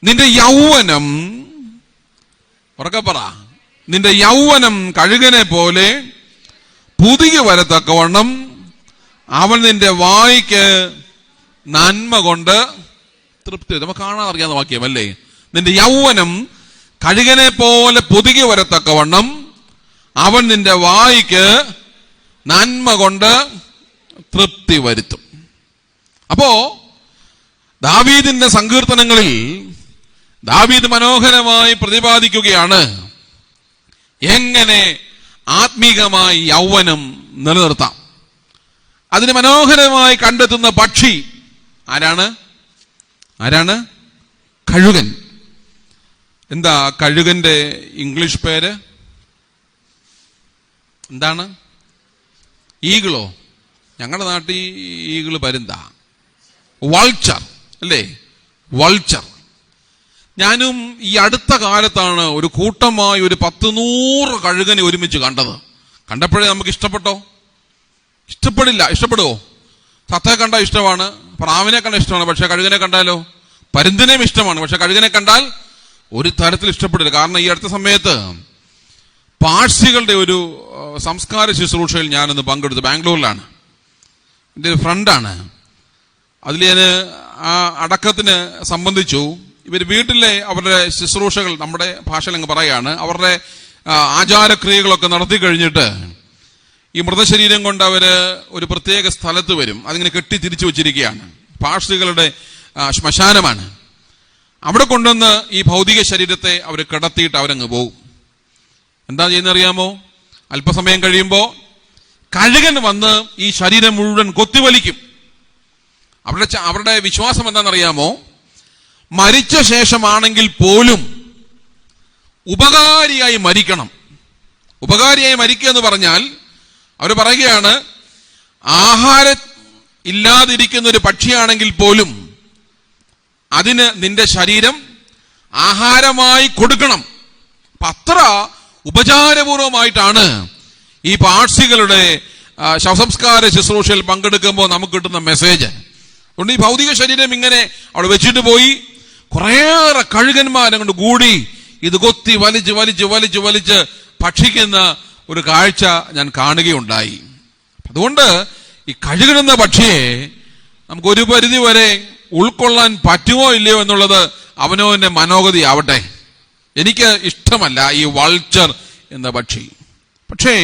നിന്റെ യൗവനം, ഉറക്കെ പറ, നിന്റെ യൗവനം കഴുകനെ പോലെ പുതുകി വരത്തക്കവണ്ണം അവൻ നിന്റെ വായ്ക്ക് നന്മ കൊണ്ട് തൃപ്തി. നമുക്ക് കാണാൻ അറിയാവുന്ന വാക്യമല്ലേ? നിന്റെ യൗവനം കഴുകനെ പോലെ പുതുകി വരത്തക്കവണ്ണം അവൻ നിന്റെ വായ്ക്ക് നന്മ കൊണ്ട് തൃപ്തി വരുത്തും. അപ്പോ ദാവീദിന്റെ സങ്കീർത്തനങ്ങളിൽ ദാവീദ് മനോഹരമായി പ്രതിപാദിക്കുകയാണ് എങ്ങനെ ആത്മീകമായി യൗവനം നിലനിർത്താം. അതിന് മനോഹരമായി കണ്ടെത്തുന്ന പക്ഷി ആരാണ്? കഴുകൻ. എന്താ കഴുകന്റെ ഇംഗ്ലീഷ് പേര്? എന്താണ്? ഈഗിളോ? ഞങ്ങളുടെ നാട്ടിൽ ഈഗിള് പരുന്താ, വൾച്ചർ അല്ലേ? വൾച്ചർ. ഞാനും ഈ അടുത്ത കാലത്താണ് ഒരു കൂട്ടമായി ഒരു 100 കഴുകനെ ഒരുമിച്ച് കണ്ടത്. കണ്ടപ്പോഴേ നമുക്ക് ഇഷ്ടപ്പെട്ടോ? ഇഷ്ടപ്പെടില്ല. ഇഷ്ടപ്പെടുവോ? സത്തയെ കണ്ടാൽ ഇഷ്ടമാണ്, പ്രാവിനെ കണ്ടാൽ ഇഷ്ടമാണ്, പക്ഷെ കഴുകനെ കണ്ടാലോ? പരുന്തിനെയും ഇഷ്ടമാണ്, പക്ഷെ കഴുകനെ കണ്ടാൽ ഒരു തരത്തിൽ ഇഷ്ടപ്പെടില്ല. കാരണം ഈ അടുത്ത സമയത്ത് പാഴ്സികളുടെ ഒരു സംസ്കാര ശുശ്രൂഷയിൽ ഞാനൊന്ന് പങ്കെടുത്തു. ബാംഗ്ലൂരിലാണ്. എൻ്റെ ഒരു ഫ്രണ്ടാണ്. അതിൽ ഞാൻ ആ അടക്കത്തിന് സംബന്ധിച്ചു. ഇവർ വീട്ടിലെ അവരുടെ ശുശ്രൂഷകൾ നമ്മുടെ ഭാഷയിൽ അങ്ങ് പറയാണ്, അവരുടെ ആചാരക്രിയകളൊക്കെ നടത്തി കഴിഞ്ഞിട്ട് ഈ മൃതശരീരം കൊണ്ട് അവര് ഒരു പ്രത്യേക സ്ഥലത്ത് വരും. അതിങ്ങനെ കെട്ടി തിരിച്ചു വെച്ചിരിക്കുകയാണ്. പാഴ്സികളുടെ ശ്മശാനമാണ്. അവിടെ കൊണ്ടുവന്ന് ഈ ഭൗതിക ശരീരത്തെ അവർ കിടത്തിയിട്ട് അവരങ്ങ് പോകും. എന്താ ചെയ്യുന്നറിയാമോ? അല്പസമയം കഴിയുമ്പോൾ കഴുകൻ വന്ന് ഈ ശരീരം മുഴുവൻ കൊത്തിവലിക്കും. അവരുടെ വിശ്വാസം എന്താണെന്നറിയാമോ? മരിച്ച ശേഷമാണെങ്കിൽ പോലും ഉപകാരിയായി മരിക്കണം. ഉപകാരിയായി മരിക്കുക എന്ന് പറഞ്ഞാൽ അവർ പറയുകയാണ്, ആഹാരം ഇല്ലാതിരിക്കുന്ന ഒരു പക്ഷിയാണെങ്കിൽ പോലും അതിന് നിന്റെ ശരീരം ആഹാരമായി കൊടുക്കണം. അത്ര ഉപചാരപൂർവമായിട്ടാണ് ഈ പാഴ്സികളുടെ ശവസംസ്കാര ശുശ്രൂഷയിൽ പങ്കെടുക്കുമ്പോൾ നമുക്ക് കിട്ടുന്ന മെസ്സേജ്. അതുകൊണ്ട് ഈ ഭൗതിക ശരീരം ഇങ്ങനെ അവിടെ വെച്ചിട്ട് പോയി കുറേയേറെ കഴുകന്മാരെ കൊണ്ട് കൂടി ഇത് കൊത്തി വലിച്ച് വലിച്ച് വലിച്ച് വലിച്ച് ഭക്ഷിക്കുന്ന ഒരു കാഴ്ച ഞാൻ കാണുകയുണ്ടായി. അതുകൊണ്ട് ഈ കഴുകനെന്ന പക്ഷിയെ നമുക്ക് ഒരു പരിധി വരെ ഉൾക്കൊള്ളാൻ പറ്റുമോ ഇല്ലയോ എന്നുള്ളത് അവനവന്റെ മനോഗതി ആവട്ടെ. എനിക്ക് ഇഷ്ടമല്ല ഈ വൾച്ചർ എന്ന പക്ഷി. പക്ഷേ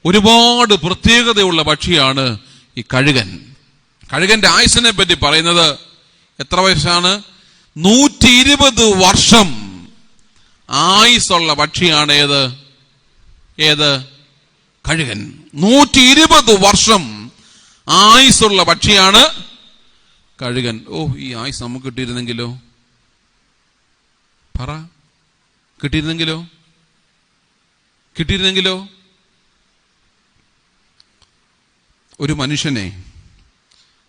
ഒരുപാട് പ്രത്യേകതയുള്ള പക്ഷിയാണ് ഈ കഴുകൻ. കഴുകന്റെ ആയുസ്സിനെ പറ്റി പറയുന്നത് എത്ര വയസ്സാണ്? 120 വർഷം ആയുസ്സുള്ള പക്ഷിയാണ് ഏത്? കഴുകൻ. 120 വർഷം ആയുസ്സുള്ള പക്ഷിയാണ് കഴുകൻ. ഓ, ഈ ആയുസ് നമുക്ക് കിട്ടിയിരുന്നെങ്കിലോ? പറ, കിട്ടിയിരുന്നെങ്കിലോ? ഒരു മനുഷ്യനെ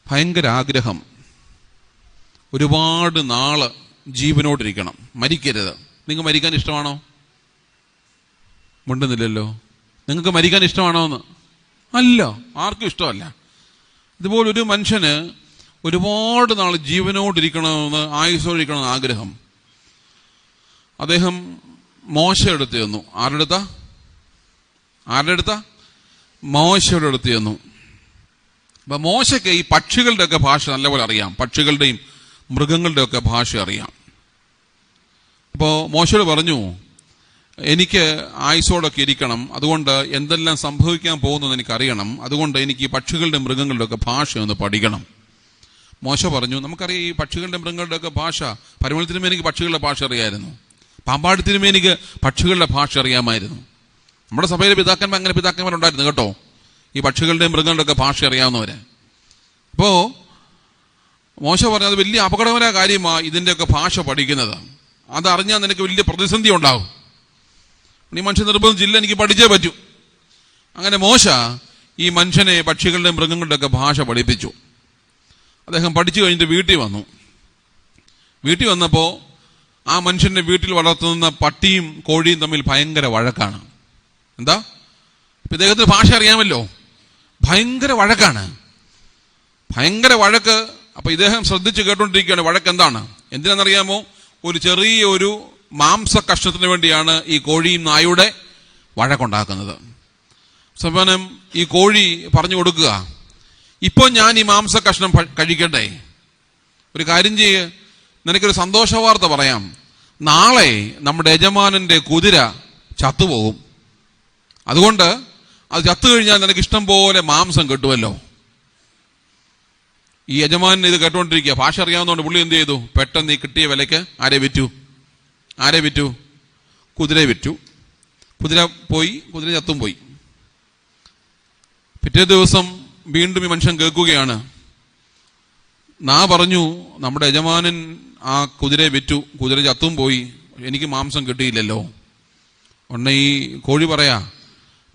ഭയങ്കര ആഗ്രഹം, ഒരുപാട് നാള് ജീവനോടിരിക്കണം, മരിക്കരുത്. നിങ്ങൾക്ക് മരിക്കാൻ ഇഷ്ടമാണോ? മുണ്ടുന്നില്ലല്ലോ. നിങ്ങൾക്ക് മരിക്കാൻ ഇഷ്ടമാണോ എന്ന്? അല്ല, ആർക്കും ഇഷ്ടമല്ല. ഇതുപോലെ ഒരു മനുഷ്യന് ഒരുപാട് നാൾ ജീവനോടിരിക്കണമെന്ന്, ആയുസ്സോടിരിക്കണമെന്ന് ആഗ്രഹം. അദ്ദേഹം മോശ എടുത്ത് ചെന്നു. ആരുടെ അടുത്താ? മോശയുടെ അടുത്ത് ചെന്നു. അപ്പൊ മോശയ്ക്ക് ഈ പക്ഷികളുടെ ഒക്കെ ഭാഷ നല്ലപോലെ അറിയാം. പക്ഷികളുടെയും മൃഗങ്ങളുടെ ഒക്കെ ഭാഷ അറിയാം. അപ്പോ മോശയോട് പറഞ്ഞു, എനിക്ക് ആയുസോടൊക്കെ ഇരിക്കണം, അതുകൊണ്ട് എന്തെല്ലാം സംഭവിക്കാൻ പോകുന്നത് എനിക്കറിയണം, അതുകൊണ്ട് എനിക്ക് ഈ പക്ഷികളുടെ മൃഗങ്ങളുടെ ഒക്കെ ഭാഷ ഒന്ന് പഠിക്കണം. മോശ പറഞ്ഞു, നമുക്കറിയാം ഈ പക്ഷികളുടെ മൃഗങ്ങളുടെ ഒക്കെ ഭാഷ. പരിമള തിരുമേനിക്ക് പക്ഷികളുടെ ഭാഷ അറിയായിരുന്നു. പാമ്പാടി തിരുമേനിക്ക് പക്ഷികളുടെ ഭാഷ അറിയാമായിരുന്നു. നമ്മുടെ സഭയിലെ പിതാക്കന്മാരുണ്ടായിരുന്നു കേട്ടോ, ഈ പക്ഷികളുടെയും മൃഗങ്ങളുടെ ഒക്കെ ഭാഷ അറിയാവുന്നവര്. അപ്പോ മോശ പറഞ്ഞു, അത് വലിയ അപകടകരമായ കാര്യമാണ് ഇതിൻ്റെയൊക്കെ ഭാഷ പഠിക്കുന്നത്. അതറിഞ്ഞാൽ നിനക്ക് വലിയ പ്രതിസന്ധി ഉണ്ടാകും. ഈ മനുഷ്യൻ നിർബന്ധിച്ചില്ല, എനിക്ക് പഠിച്ചേ പറ്റൂ. അങ്ങനെ മോശ ഈ മനുഷ്യനെ പക്ഷികളുടെയും മൃഗങ്ങളുടെ ഒക്കെ ഭാഷ പഠിപ്പിച്ചു. അദ്ദേഹം പഠിച്ചു കഴിഞ്ഞിട്ട് വീട്ടിൽ വന്നപ്പോൾ ആ മനുഷ്യന്റെ വീട്ടിൽ വളർത്തുന്ന പട്ടിയും കോഴിയും തമ്മിൽ ഭയങ്കര വഴക്കാണ്. എന്താ? ഇദ്ദേഹത്തിന് ഭാഷ അറിയാമല്ലോ. ഭയങ്കര വഴക്കാണ്. അപ്പൊ ഇദ്ദേഹം ശ്രദ്ധിച്ച് കേട്ടോണ്ടിരിക്കുകയാണ്. വഴക്ക് എന്താണ്? എന്തിനാണെന്നറിയാമോ? ഒരു ചെറിയ മാംസ കഷ്ണത്തിന് വേണ്ടിയാണ് ഈ കോഴിയും നായുടെ വഴക്കുണ്ടാക്കുന്നത്. സമാനം ഈ കോഴി പറഞ്ഞു കൊടുക്കുക, ഇപ്പോൾ ഞാൻ ഈ മാംസ കഷ്ണം കഴിക്കട്ടെ, ഒരു കാര്യം ചെയ്യ്, നിനക്കൊരു സന്തോഷ വാർത്ത പറയാം, നാളെ നമ്മുടെ യജമാനന്റെ കുതിര ചത്തുപോകും, അതുകൊണ്ട് അത് ചത്തു കഴിഞ്ഞാൽ നിനക്ക് ഇഷ്ടം പോലെ മാംസം കിട്ടുമല്ലോ. ഈ യജമാനൻ ഇത് കേട്ടോണ്ടിരിക്കുക, ഭാഷ അറിയാവുന്നതുകൊണ്ട് പുള്ളി എന്ത് ചെയ്തു, പെട്ടെന്ന് ഈ കിട്ടിയ വിലയ്ക്ക് ആരെ വിറ്റു? കുതിരയെ വിറ്റു. കുതിര പോയി, കുതിര ചത്തും പോയി. പിറ്റേ ദിവസം വീണ്ടും ഈ മനുഷ്യൻ കേൾക്കുകയാണ്, പറഞ്ഞു നമ്മുടെ യജമാനൻ ആ കുതിരയെ വിറ്റു, കുതിര ചത്തും പോയി, എനിക്ക് മാംസം കിട്ടിയില്ലല്ലോ. ഉടനെ ഈ കോഴി പറയാ,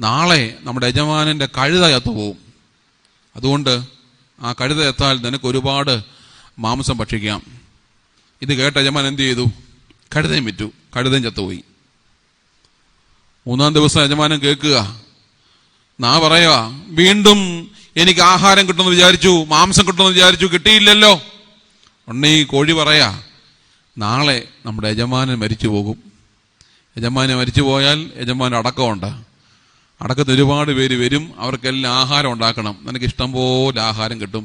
നാളെ നമ്മുടെ യജമാനന്റെ കഴുത ചത്തുപോകും, അതുകൊണ്ട് ആ കഴുത എത്താൽ നിനക്ക് ഒരുപാട് മാംസം ഭക്ഷിക്കാം. ഇത് കേട്ട യജമാനൻ എന്ത് ചെയ്തു? കഴുതയും വിറ്റു, കഴുതയും ചത്തുപോയി. മൂന്നാം ദിവസം യജമാനൻ കേൾക്കുക, പറയാ, വീണ്ടും എനിക്ക് ആഹാരം കിട്ടുമെന്ന് വിചാരിച്ചു, മാംസം കിട്ടുമെന്ന് വിചാരിച്ചു, കിട്ടിയില്ലല്ലോ. ഉടനെ ഈ കോഴി പറയാ, നാളെ നമ്മുടെ യജമാനൻ മരിച്ചു പോകും. യജമാനൻ മരിച്ചു പോയാൽ യജമാനൻ അടക്കമുണ്ട്, അടക്കത്തിന് ഒരുപാട് പേര് വരും, അവർക്കെല്ലാം ആഹാരം ഉണ്ടാക്കണം, നിനക്ക് ഇഷ്ടം പോലെ ആഹാരം കിട്ടും.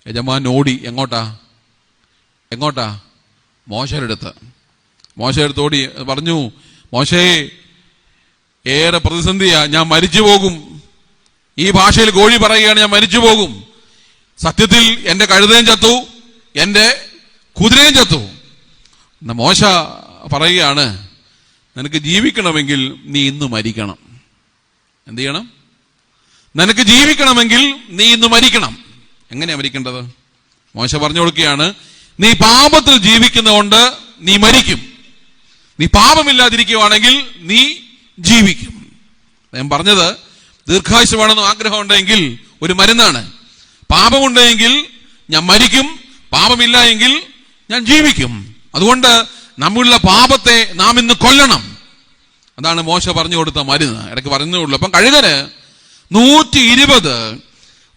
യജമാനൻ ഓടി. എങ്ങോട്ടാ? മോശയുടെ ഓടി പറഞ്ഞു, മോശേ, ഏറെ പ്രതിസന്ധിയാ, ഞാൻ മരിച്ചു പോകും. ഈ ഭാഷയിൽ കോഴി പറയുകയാണ്, ഞാൻ മരിച്ചു പോകും. സത്യത്തിൽ എന്റെ കഴുതയും ചത്തു, എന്റെ കുതിരയും ചത്തു. മോശ പറയുകയാണ്, നിനക്ക് ജീവിക്കണമെങ്കിൽ നീ ഇന്ന് മരിക്കണം. എന്ത് ചെയ്യണം? നിനക്ക് ജീവിക്കണമെങ്കിൽ നീ ഇന്ന് മരിക്കണം. എങ്ങനെയാ മരിക്കേണ്ടത്? മോശ പറഞ്ഞു കൊടുക്കുകയാണ്, നീ പാപത്തിൽ ജീവിക്കുന്നതുകൊണ്ട് നീ മരിക്കും, നീ പാപമില്ലാതിരിക്കുവാണെങ്കിൽ നീ ജീവിക്കും. ഞാൻ പറഞ്ഞത്, ദീർഘായുസ് വേണമെന്ന് ആഗ്രഹം ഉണ്ടെങ്കിൽ ഒരു മരുന്നാണ്. പാപമുണ്ടെങ്കിൽ ഞാൻ മരിക്കും, പാപമില്ല എങ്കിൽ ഞാൻ ജീവിക്കും. അതുകൊണ്ട് നമ്മളുള്ള പാപത്തെ നാം ഇന്ന് കൊല്ലണം. അതാണ് മോശ പറഞ്ഞു കൊടുത്ത മരുന്ന്. ഇടയ്ക്ക് പറയുന്നേ. അപ്പം കഴുകന് 120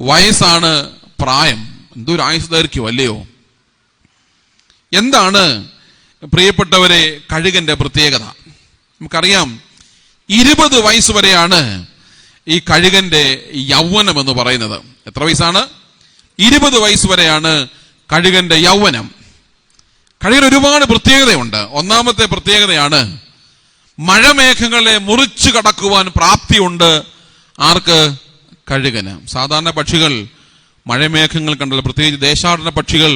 വയസ്സാണ് പ്രായം. എന്തൊരു ആയുസ് ദൈർഘ്യം അല്ലയോ? എന്താണ് പ്രിയപ്പെട്ടവരെ കഴുകന്റെ പ്രത്യേകത? നമുക്കറിയാം, 20 വയസ്സ് വരെയാണ് ഈ കഴുകന്റെ യൗവനം എന്ന് പറയുന്നത്. എത്ര വയസ്സാണ്? 20 വയസ്സ് വരെയാണ് കഴുകന്റെ യൗവനം. കഴുകന് ഒരുപാട് പ്രത്യേകതയുണ്ട്. ഒന്നാമത്തെ പ്രത്യേകതയാണ്, മഴമേഘങ്ങളെ മുറിച്ചു കടക്കുവാൻ പ്രാപ്തിയുണ്ട്. ആർക്ക്? കഴുകന്. സാധാരണ പക്ഷികൾ മഴമേഘങ്ങൾ കണ്ടാൽ, പ്രത്യേകിച്ച് ദേശാടന പക്ഷികൾ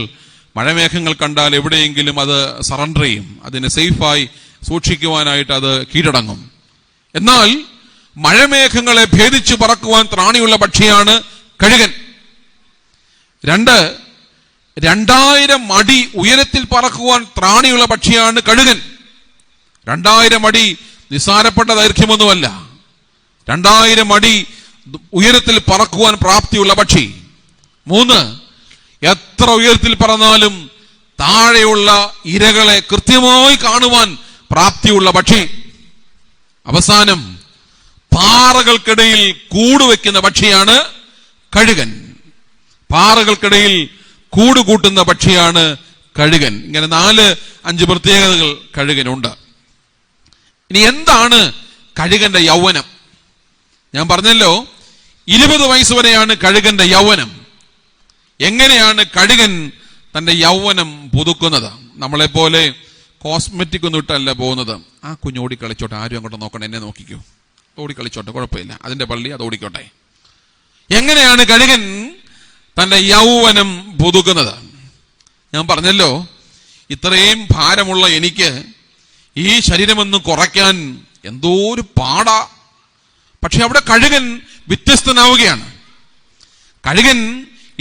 മഴമേഘങ്ങൾ കണ്ടാൽ എവിടെയെങ്കിലും അത് സറണ്ടർ ചെയ്യും, അതിനെ സേഫായി സൂക്ഷിക്കുവാനായിട്ട് അത് കീഴടങ്ങും. എന്നാൽ മഴമേഘങ്ങളെ ഭേദിച്ചു പറക്കുവാൻ ത്രാണിയുള്ള പക്ഷിയാണ് കഴുകൻ. 2000 അടി ഉയരത്തിൽ പറക്കുവാൻ ത്രാണിയുള്ള പക്ഷിയാണ് കഴുകൻ. 2000 അടി നിസ്സാരപ്പെട്ട ദൈർഘ്യമൊന്നുമല്ല. 2000 അടി ഉയരത്തിൽ പറക്കുവാൻ പ്രാപ്തിയുള്ള പക്ഷി. 3, എത്ര ഉയരത്തിൽ പറന്നാലും താഴെയുള്ള ഇരകളെ കൃത്യമായി കാണുവാൻ പ്രാപ്തിയുള്ള പക്ഷി. അവസാനം പാറകൾക്കിടയിൽ കൂടുവെക്കുന്ന പക്ഷിയാണ് കഴുകൻ. പാറകൾക്കിടയിൽ കൂടുകൂട്ടുന്ന പക്ഷിയാണ് കഴുകൻ. ഇങ്ങനെ 4-5 പ്രത്യേകതകൾ കഴുകനുണ്ട്. ഇനി എന്താണ് കഴുകന്റെ യൗവനം? ഞാൻ പറഞ്ഞല്ലോ, 20 വയസ്സ് വരെയാണ് കഴുകന്റെ യൗവനം. എങ്ങനെയാണ് കഴുകൻ തന്റെ യൗവനം പുതുക്കുന്നത്? നമ്മളെപ്പോലെ കോസ്മെറ്റിക് ഒന്നും ഇട്ടല്ല പോകുന്നത്. ആ കുഞ്ഞ് ഓടിക്കളിച്ചോട്ടെ, ആരും അങ്ങോട്ട് നോക്കണം, എന്നെ നോക്കിക്കോ, ഓടിക്കളിച്ചോട്ടെ, കുഴപ്പമില്ല, അതിന്റെ പള്ളി അത് ഓടിക്കോട്ടെ. എങ്ങനെയാണ് കഴുകൻ തന്റെ യൗവനം പുതുക്കുന്നത്? ഞാൻ പറഞ്ഞല്ലോ, ഇത്രയും ഭാരമുള്ള എനിക്ക് ഈ ശരീരമൊന്ന് കുറയ്ക്കാൻ എന്തോ ഒരു പാടാ. പക്ഷെ അവിടെ കഴുകൻ വ്യത്യസ്തനാവുകയാണ്. കഴുകൻ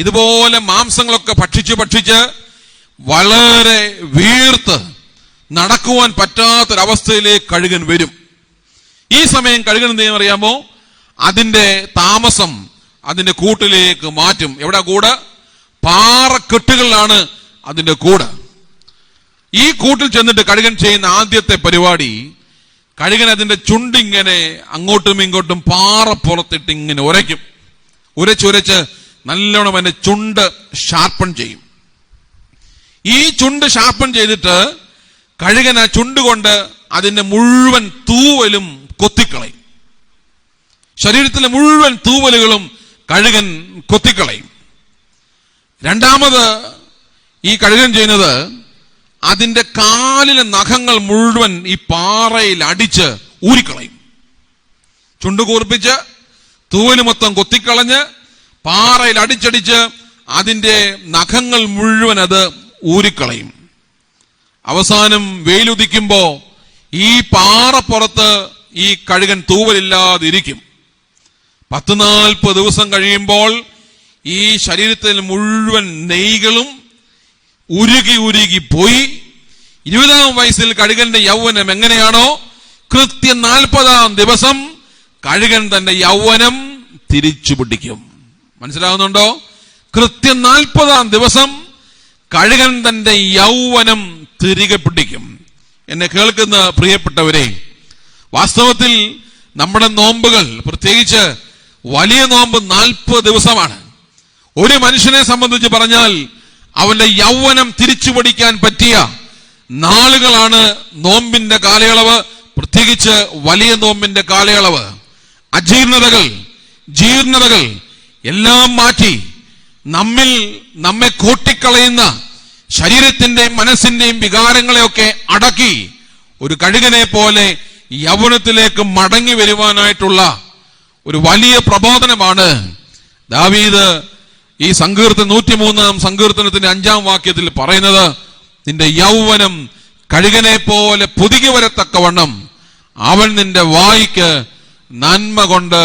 ഇതുപോലെ മാംസങ്ങളൊക്കെ ഭക്ഷിച്ച് വളരെ വീർത്ത് നടക്കുവാൻ പറ്റാത്തൊരവസ്ഥയിലേക്ക് കഴുകൻ വരും. ഈ സമയം കഴുകൻ എന്ത് ചെയ്യാൻ അറിയാമോ? അതിന്റെ താമസം അതിന്റെ കൂട്ടിലേക്ക് മാറ്റും. എവിടെ കൂട്? പാറക്കെട്ടുകളിലാണ് അതിന്റെ കൂട്. ഈ കൂട്ടിൽ ചെന്നിട്ട് കഴുകൻ ചെയ്യുന്ന ആദ്യത്തെ പരിപാടി, കഴുകൻ അതിന്റെ ചുണ്ടിങ്ങനെ അങ്ങോട്ടും ഇങ്ങോട്ടും പാറപ്പുറത്തിട്ട് ഇങ്ങനെ ഉരയ്ക്കും. ഉരച്ച് നല്ലോണം അതിന്റെ ചുണ്ട് ഷാർപ്പൺ ചെയ്യും. ഈ ചുണ്ട് ഷാർപ്പൺ ചെയ്തിട്ട് കഴുകൻ ആ ചുണ്ടുകൊണ്ട് അതിന്റെ മുഴുവൻ തൂവലും കൊത്തിക്കളയും. ശരീരത്തിലെ മുഴുവൻ തൂവലുകളും കഴുകൻ കൊത്തിക്കളയും. രണ്ടാമത് ഈ കഴുകൻ ചെയ്യുന്നത് അതിന്റെ കാലിലെ നഖങ്ങൾ മുഴുവൻ ഈ പാറയിൽ അടിച്ച് ഊരിക്കളയും. ചുണ്ടു കൂർപ്പിച്ച് തൂവല് മൊത്തം കൊത്തിക്കളഞ്ഞ് പാറയിൽ അടിച്ചടിച്ച് അതിന്റെ നഖങ്ങൾ മുഴുവൻ അത് ഊരിക്കളയും. അവസാനം വെയിലുദിക്കുമ്പോ ഈ പാറപ്പുറത്ത് ഈ കഴുകൻ തൂവലില്ലാതിരിക്കും. 10-40 ദിവസം കഴിയുമ്പോൾ ഈ ശരീരത്തിൽ മുഴുവൻ നെയ്കളും ഉരുകി പോയി 20-ാം വയസ്സിൽ കഴുകന്റെ യൗവനം എങ്ങനെയാണോ, കൃത്യം 40-ാം ദിവസം കഴുകൻ തന്റെ യൗവനം തിരിച്ചു പിടിക്കും. മനസ്സിലാവുന്നുണ്ടോ? കൃത്യം 40-ാം ദിവസം കഴുകൻ തന്റെ യൗവനം തിരികെ പിടിക്കും. എന്നെ കേൾക്കുന്ന പ്രിയപ്പെട്ടവരെ, വാസ്തവത്തിൽ നമ്മുടെ നോമ്പുകൾ, പ്രത്യേകിച്ച് വലിയ നോമ്പ് 40 ദിവസമാണ്. ഒരു മനുഷ്യനെ സംബന്ധിച്ച് പറഞ്ഞാൽ അവന്റെ യൗവനം തിരിച്ചു പിടിക്കാൻ പറ്റിയ നാളുകളാണ് നോമ്പിന്റെ കാലയളവ്, പ്രത്യേകിച്ച് വലിയ നോമ്പിന്റെ കാലയളവ്. അജീർണതകൾ, ജീർണതകൾ എല്ലാം മാറ്റി നമ്മെ കൂട്ടിക്കളയുന്ന ശരീരത്തിന്റെയും മനസ്സിന്റെയും വികാരങ്ങളെയൊക്കെ അടക്കി ഒരു കഴുകനെ പോലെ യൗവനത്തിലേക്ക് മടങ്ങി വരുവാനായിട്ടുള്ള ഒരു വലിയ പ്രബോധനമാണ് ദാവീദ് ഈ സങ്കീർത്തനം 103-ാം സങ്കീർത്തനത്തിന്റെ 5-ാം വാക്യത്തിൽ പറയുന്നത്. നിന്റെ യൗവനം കഴുകനെ പോലെ പുതുകി വരത്തക്കവണ്ണം അവൻ നിന്റെ വായ്ക്ക് നന്മ കൊണ്ട്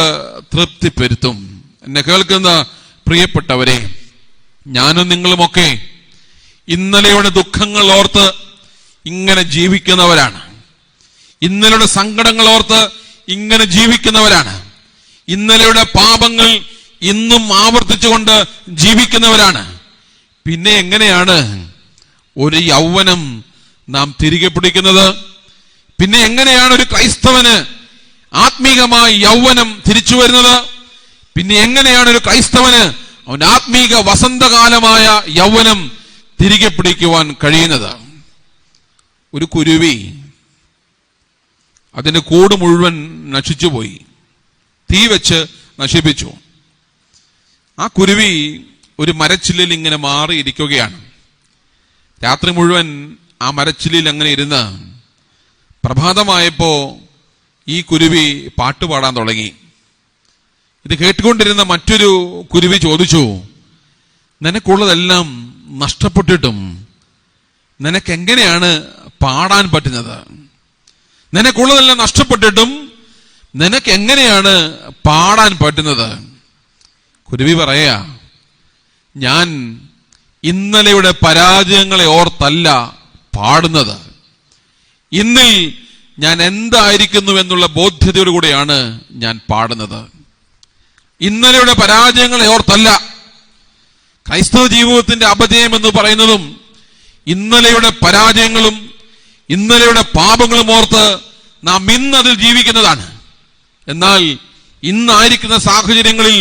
തൃപ്തിപ്പെടുത്തും. എന്നെ കേൾക്കുന്ന പ്രിയപ്പെട്ടവരെ, ഞാനും നിങ്ങളുമൊക്കെ ഇന്നലെയുടെ ദുഃഖങ്ങൾ ഓർത്ത് ഇങ്ങനെ ജീവിക്കുന്നവരാണ്. ഇന്നലെയുടെ സങ്കടങ്ങൾ ഓർത്ത് ഇങ്ങനെ ജീവിക്കുന്നവരാണ്. ഇന്നലെയുടെ പാപങ്ങൾ ഇന്നും ആവർത്തിച്ചുകൊണ്ട് ജീവിക്കുന്നവരാണ്. പിന്നെ എങ്ങനെയാണ് ഒരു യൗവനം നാം തിരികെ പിടിക്കുന്നത്? പിന്നെ എങ്ങനെയാണ് ഒരു ക്രൈസ്തവന് ആത്മീകമായ യൗവനം തിരിച്ചു വരുന്നത്? പിന്നെ എങ്ങനെയാണ് ഒരു ക്രൈസ്തവന് അവന്റെ ആത്മീക വസന്തകാലമായ യൗവനം തിരികെ പിടിക്കുവാൻ കഴിയുന്നത്? ഒരു കുരുവി അതിന്റെ കൂട് മുഴുവൻ നശിച്ചുപോയി, തീ വെച്ച് നശിപ്പിച്ചു. ആ കുരുവി ഒരു മരച്ചില്ലിൽ ഇങ്ങനെ മാറിയിരിക്കുകയാണ്. രാത്രി മുഴുവൻ ആ മരച്ചില്ലിൽ അങ്ങനെ ഇരുന്ന് പ്രഭാതമായപ്പോ ഈ കുരുവി പാട്ടുപാടാൻ തുടങ്ങി. ഇത് കേട്ടുകൊണ്ടിരുന്ന മറ്റൊരു കുരുവി ചോദിച്ചു, നിനക്കുള്ളതെല്ലാം നഷ്ടപ്പെട്ടിട്ടും നിനക്കെങ്ങനെയാണ് പാടാൻ പറ്റുന്നത്? നിനക്കുള്ളതെല്ലാം നഷ്ടപ്പെട്ടിട്ടും നിനക്ക് എങ്ങനെയാണ് പാടാൻ പറ്റുന്നത്? കുരുവി പറയാ, ഞാൻ ഇന്നലെയുടെ പരാജയങ്ങളെ ഓർത്തല്ല പാടുന്നത്. ഇന്നിൽ ഞാൻ എന്തായിരിക്കുന്നു എന്നുള്ള ബോധ്യതയോടുകൂടിയാണ് ഞാൻ പാടുന്നത്. ഇന്നലെയുടെ പരാജയങ്ങളെ ഓർത്തല്ല. ക്രൈസ്തവ ജീവിതത്തിന്റെ അപജയം എന്ന് പറയുന്നതും ഇന്നലെയുടെ പരാജയങ്ങളും ഇന്നലെയുടെ പാപങ്ങളും ഓർത്ത് നാം ഇന്നതിൽ ജീവിക്കുന്നതാണ്. എന്നാൽ ഇന്നായിരിക്കുന്ന സാഹചര്യങ്ങളിൽ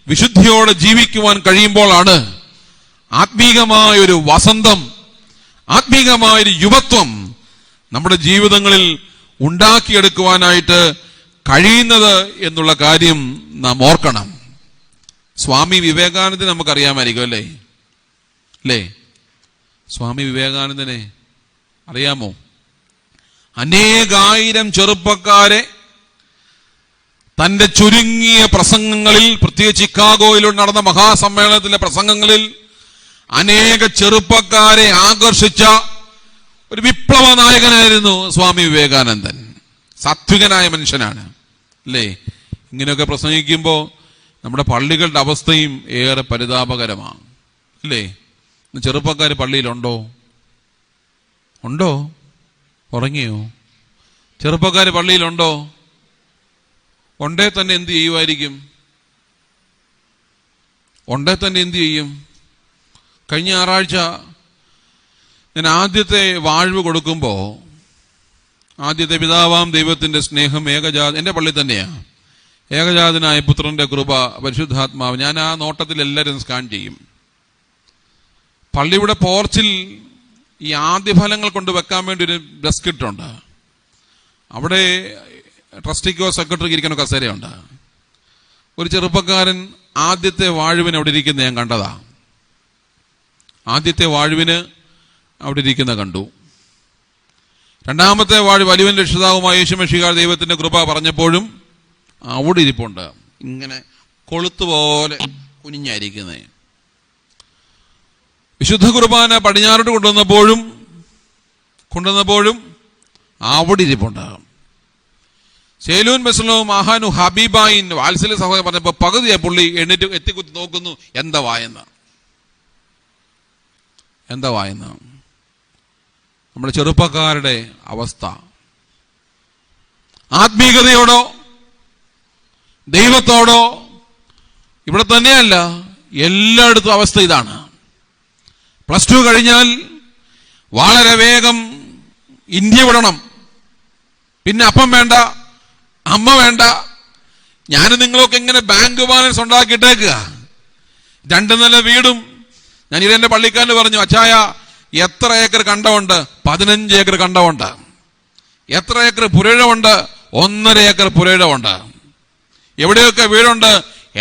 വിശുദ്ധിയോടെ ജീവിക്കുവാൻ കഴിയുമ്പോഴാണ് ആത്മീകമായൊരു വസന്തം, ആത്മീകമായൊരു യുവത്വം നമ്മുടെ ജീവിതങ്ങളിൽ ഉണ്ടാക്കിയെടുക്കുവാനായിട്ട് കഴിയുന്നത് എന്നുള്ള കാര്യം നാം ഓർക്കണം. സ്വാമി വിവേകാനന്ദനെ നമുക്കറിയാമായിരിക്കും, അല്ലേ? സ്വാമി വിവേകാനന്ദനെ അറിയാമോ? അനേകായിരം ചെറുപ്പക്കാരെ തന്റെ ചുരുങ്ങിയ പ്രസംഗങ്ങളിൽ, പ്രത്യേകിച്ച് ചിക്കാഗോയിൽ നടന്ന മഹാസമ്മേളനത്തിലെ പ്രസംഗങ്ങളിൽ അനേക ചെറുപ്പക്കാരെ ആകർഷിച്ച ഒരു വിപ്ലവ നായകനായിരുന്നു സ്വാമി വിവേകാനന്ദൻ. സാത്വികനായ മനുഷ്യനാണ്, അല്ലേ? ഇങ്ങനെയൊക്കെ പ്രസംഗിക്കുമ്പോൾ നമ്മുടെ പള്ളികളുടെ അവസ്ഥയും ഏറെ പരിതാപകരമാണ്, അല്ലേ? ചെറുപ്പക്കാർ പള്ളിയിലുണ്ടോ? ഉറങ്ങിയോ? ചെറുപ്പക്കാർ പള്ളിയിലുണ്ടോ? ഉണ്ടേ തന്നെ എന്ത് ചെയ്യുമായിരിക്കും? കഴിഞ്ഞ ഞായറാഴ്ച ഞാൻ ആദ്യത്തെ വാഴ്വ് കൊടുക്കുമ്പോൾ, ആദ്യത്തെ പിതാവാം ദൈവത്തിന്റെ സ്നേഹം എൻ്റെ പള്ളി തന്നെയാ, ഏകജാതനായ പുത്രന്റെ കൃപ, പരിശുദ്ധാത്മാവ്, ഞാൻ ആ നോട്ടത്തിൽ എല്ലാവരും സ്കാൻ ചെയ്യും. പള്ളിയുടെ പോർച്ചിൽ ഈ ആദ്യ ഫലങ്ങൾ കൊണ്ട് വെക്കാൻ വേണ്ടി ഒരു ഡെസ്ക് ഇട്ടുണ്ട്. അവിടെ ട്രസ്റ്റിക്കോ സെക്രട്ടറിക്ക് ഇരിക്കുന്ന കസേരയുണ്ട്. ഒരു ചെറുപ്പക്കാരൻ ആദ്യത്തെ വാഴുവിന് അവിടെ ഇരിക്കുന്ന ഞാൻ കണ്ടതാ. ആദ്യത്തെ വാഴുവിന് അവിടെ ഇരിക്കുന്ന കണ്ടു. രണ്ടാമത്തെ വാഴ് വലിയവൻ രക്ഷിതാവുമായ യേശു മിശിഹാ ദൈവത്തിന്റെ കൃപ പറഞ്ഞപ്പോഴും അവിടെ ഇരിപ്പുണ്ട്. ഇങ്ങനെ കൊളുത്തുപോലെ കുനിഞ്ഞായിരിക്കുന്നേ. വിശുദ്ധ കുർബാന പടിഞ്ഞാറോട്ട് കൊണ്ടുവന്നപ്പോഴും അവിടെ ഇരിപ്പുണ്ട്. ശേലൂൻ ബെസ്ലോം മഹാനു ഹബീബായിൻ വാത്സല്യ സഹോദരൻ പറഞ്ഞപ്പോ പകുതിയായി പുള്ളി എണ്ണീറ്റ് എത്തിക്കുത്തി നോക്കുന്നു. എന്താ വായെന്ന് നമ്മുടെ ചെറുപ്പക്കാരുടെ അവസ്ഥ. ആത്മീയതയോടോ ദൈവത്തോടോ ഇവിടെ തന്നെയല്ല, എല്ലായിടത്തും അവസ്ഥ ഇതാണ്. +2 കഴിഞ്ഞാൽ വളരെ വേഗം ഇന്ത്യ വിടണം. പിന്നെ അപ്പം വേണ്ട, അമ്മ വേണ്ട. ഞാനും നിങ്ങളൊക്കെ ഇങ്ങനെ ബാങ്ക് ബാലൻസ് ഉണ്ടാക്കിയിട്ടേക്കുക. 2 നില വീടും. ഞാൻ ഇതെന്റെ പള്ളിക്കാരന് പറഞ്ഞു, അച്ചായ എത്ര ഏക്കർ കണ്ടമുണ്ട്? 15 ഏക്കർ കണ്ടമുണ്ട്. എത്ര ഏക്കർ പുരയിടമുണ്ട്? 1.5 ഏക്കർ പുരയിടമുണ്ട്. എവിടെയൊക്കെ വീടുണ്ട്?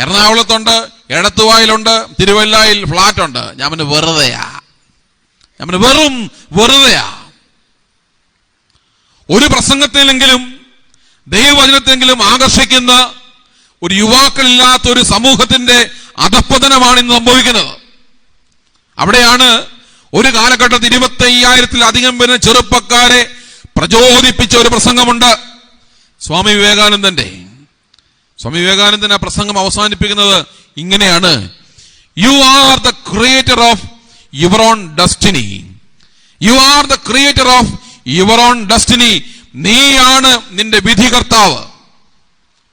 എറണാകുളത്തുണ്ട്, എടത്തുവായിലുണ്ട്, തിരുവല്ലായിൽ ഫ്ലാറ്റ് ഉണ്ട്. ഞാൻ വെറുതെയാ, വെറും വെറുതെയാ. ഒരു പ്രസംഗത്തിലെങ്കിലും ദൈവവചനത്തെങ്കിലും ആകർഷിക്കുന്ന ഒരു യുവാക്കളില്ലാത്ത ഒരു സമൂഹത്തിന്റെ അധപ്പതനമാണ് ഇന്ന് സംഭവിക്കുന്നത്. അവിടെയാണ് ഒരു കാലഘട്ടത്തിൽ 25,000-ത്തിലധികം വരുന്ന ചെറുപ്പക്കാരെ പ്രചോദിപ്പിച്ച ഒരു പ്രസംഗമുണ്ട്, സ്വാമി വിവേകാനന്ദന്റെ. സ്വാമി വിവേകാനന്ദൻ ആ പ്രസംഗം അവസാനിപ്പിക്കുന്നത് ഇങ്ങനെയാണ്: you are the creator of your own destiny. You are the creator of your own destiny. നീയാണ് നിന്റെ വിധികർത്താവ്.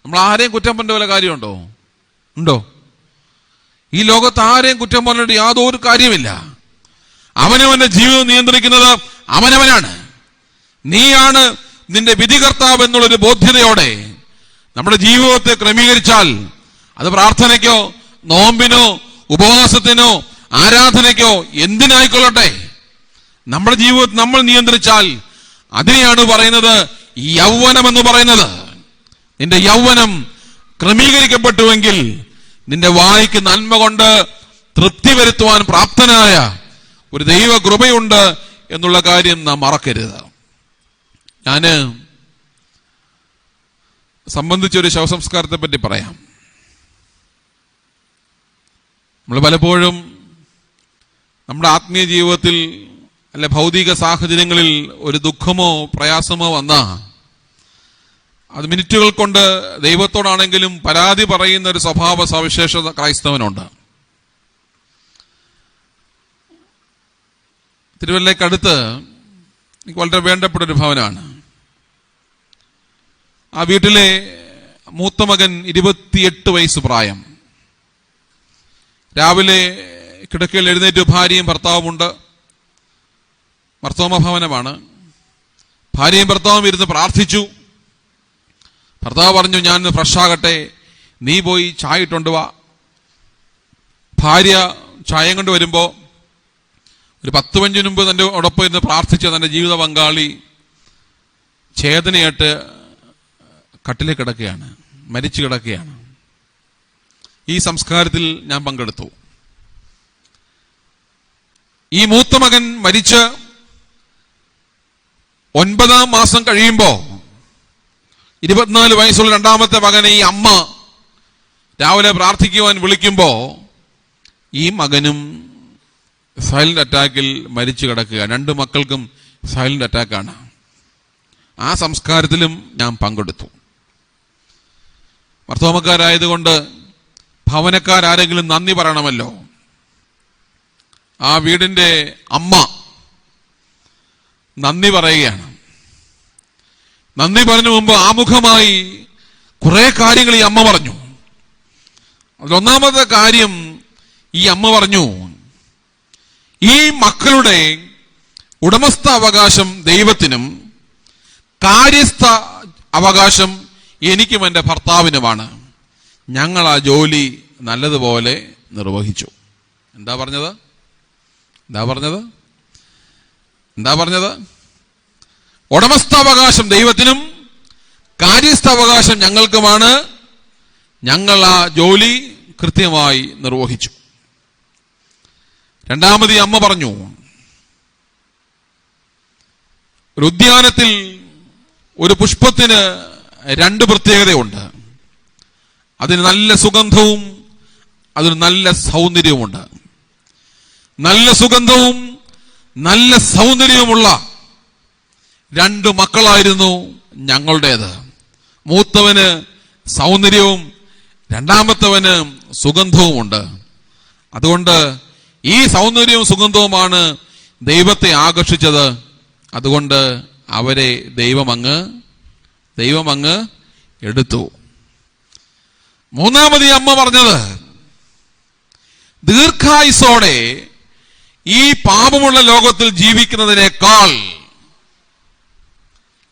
നമ്മൾ ആരെയും കുറ്റം പറഞ്ഞ വല്ല കാര്യമുണ്ടോ? ഉണ്ടോ? ഈ ലോകത്ത് ആരെയും കുറ്റം പറഞ്ഞിട്ട് യാതൊരു കാര്യമില്ല. അവനവന്റെ ജീവിതം നിയന്ത്രിക്കുന്നത് അവനവനാണ്. നീയാണ് നിന്റെ വിധികർത്താവ് എന്നുള്ളൊരു ബോധ്യതയോടെ നമ്മുടെ ജീവിതത്തെ ക്രമീകരിച്ചാൽ, അത് പ്രാർത്ഥനയ്ക്കോ നോമ്പിനോ ഉപവാസത്തിനോ ആരാധനയ്ക്കോ എന്തിനായിക്കൊള്ളട്ടെ, നമ്മുടെ ജീവിതത്തെ നമ്മൾ നിയന്ത്രിച്ചാൽ അതിനെയാണ് പറയുന്നത് യൗവനം എന്ന് പറയുന്നത്. നിന്റെ യൗവനം ക്രമീകരിക്കപ്പെട്ടുവെങ്കിൽ നിന്റെ വായ്ക്ക് നന്മ കൊണ്ട് തൃപ്തി വരുത്തുവാൻ പ്രാപ്തനായ ഒരു ദൈവ കൃപയുണ്ട് എന്നുള്ള കാര്യം നാം മറക്കരുത്. ഞാന് സംബന്ധിച്ചൊരു ശവസംസ്കാരത്തെ പറ്റി പറയാം. നമ്മൾ പലപ്പോഴും നമ്മുടെ ആത്മീയ ജീവിതത്തിൽ അല്ലെ ഭൗതിക സാഹചര്യങ്ങളിൽ ഒരു ദുഃഖമോ പ്രയാസമോ വന്നാ അത് മിനിറ്റുകൾ കൊണ്ട് ദൈവത്തോടാണെങ്കിലും പരാതി പറയുന്ന ഒരു സ്വഭാവ സവിശേഷത ക്രൈസ്തവനുണ്ട്. തിരുവല്ലയ്ക്കടുത്ത് എനിക്ക് വളരെ വേണ്ടപ്പെട്ട ഒരു ഭവനാണ്. ആ വീട്ടിലെ മൂത്ത മകൻ 28 വയസ്സ് പ്രായം. രാവിലെ കിടക്കയിൽ എഴുന്നേറ്റ് ഭാര്യയും ഭർത്താവുമുണ്ട്. ഭർത്താവ ഭവനമാണ്. ഭാര്യയും ഭർത്താവും ഇരുന്ന് പ്രാർത്ഥിച്ചു. ഭർത്താവ് പറഞ്ഞു, ഞാൻ ഫ്രഷ് ആകട്ടെ, നീ പോയി ചായ ഇട്ടുകൊണ്ട് വാ. ഭാര്യ ചായം കൊണ്ട് വരുമ്പോ ഒരു 10 മിനിറ്റ് മുമ്പ് തന്റെ ഒടൊപ്പം ഇരുന്ന് പ്രാർത്ഥിച്ച തന്റെ ജീവിത പങ്കാളി ചേതനയായിട്ട് കട്ടിലേ കിടക്കുകയാണ്, മരിച്ചു കിടക്കുകയാണ്. ഈ സംസ്കാരത്തിൽ ഞാൻ പങ്കെടുത്തു. ഈ മൂത്ത മകൻ മരിച്ച് 9-ാം മാസം കഴിയുമ്പോ 24 വയസ്സുള്ള രണ്ടാമത്തെ മകനെ ഈ അമ്മ രാവിലെ പ്രാർത്ഥിക്കുവാൻ വിളിക്കുമ്പോ ഈ മകനും സൈലന്റ് അറ്റാക്കിൽ മരിച്ചു കിടക്കുക. 2 മക്കൾക്കും സൈലന്റ് അറ്റാക്കാണ്. ആ സംസ്കാരത്തിലും ഞാൻ പങ്കെടുത്തു. ഭർത്താമക്കാരായതുകൊണ്ട് ഭവനക്കാരെങ്കിലും നന്ദി പറയണമല്ലോ. ആ വീടിന്റെ അമ്മ നന്ദി പറയുകയാണ്. നന്ദി പറഞ്ഞ മുമ്പ് ആമുഖമായി കുറെ കാര്യങ്ങൾ ഈ അമ്മ പറഞ്ഞു. അതിലൊന്നാമത്തെ കാര്യം ഈ അമ്മ പറഞ്ഞു, ഈ മക്കളുടെ ഉടമസ്ഥ അവകാശം ദൈവത്തിനും കാര്യസ്ഥ അവകാശം എനിക്കും എൻ്റെ ഭർത്താവിനുമാണ്. ഞങ്ങൾ ആ ജോലി നല്ലതുപോലെ നിർവഹിച്ചു. എന്താ പറഞ്ഞത്? എന്താ പറഞ്ഞത്? ഉടമസ്ഥാവകാശം ദൈവത്തിനും കാര്യസ്ഥാവകാശം ഞങ്ങൾക്കുമാണ്. ഞങ്ങൾ ആ ജോലി കൃത്യമായി നിർവഹിച്ചു. രണ്ടാമത് അമ്മ പറഞ്ഞു, ഒരു ഉദ്യാനത്തിൽ ഒരു പുഷ്പത്തിന് 2 പ്രത്യേകതയുണ്ട്. അതിന് നല്ല സുഗന്ധവും അതിന് നല്ല സൗന്ദര്യവുമുണ്ട്. നല്ല സുഗന്ധവും നല്ല സൗന്ദര്യവുമുള്ള 2 മക്കളായിരുന്നു ഞങ്ങളുടേത്. മൂത്തവന് സൗന്ദര്യവും രണ്ടാമത്തവന് സുഗന്ധവുമുണ്ട്. അതുകൊണ്ട് ഈ സൗന്ദര്യവും സുഗന്ധവുമാണ് ദൈവത്തെ ആകർഷിച്ചത്. അതുകൊണ്ട് അവരെ ദൈവം അങ്ങ് എടുത്തു. മൂന്നാമത് അമ്മ പറഞ്ഞത്, ദീർഘായുസ്സോടെ ഈ പാപമുള്ള ലോകത്തിൽ ജീവിക്കുന്നതിനേക്കാൾ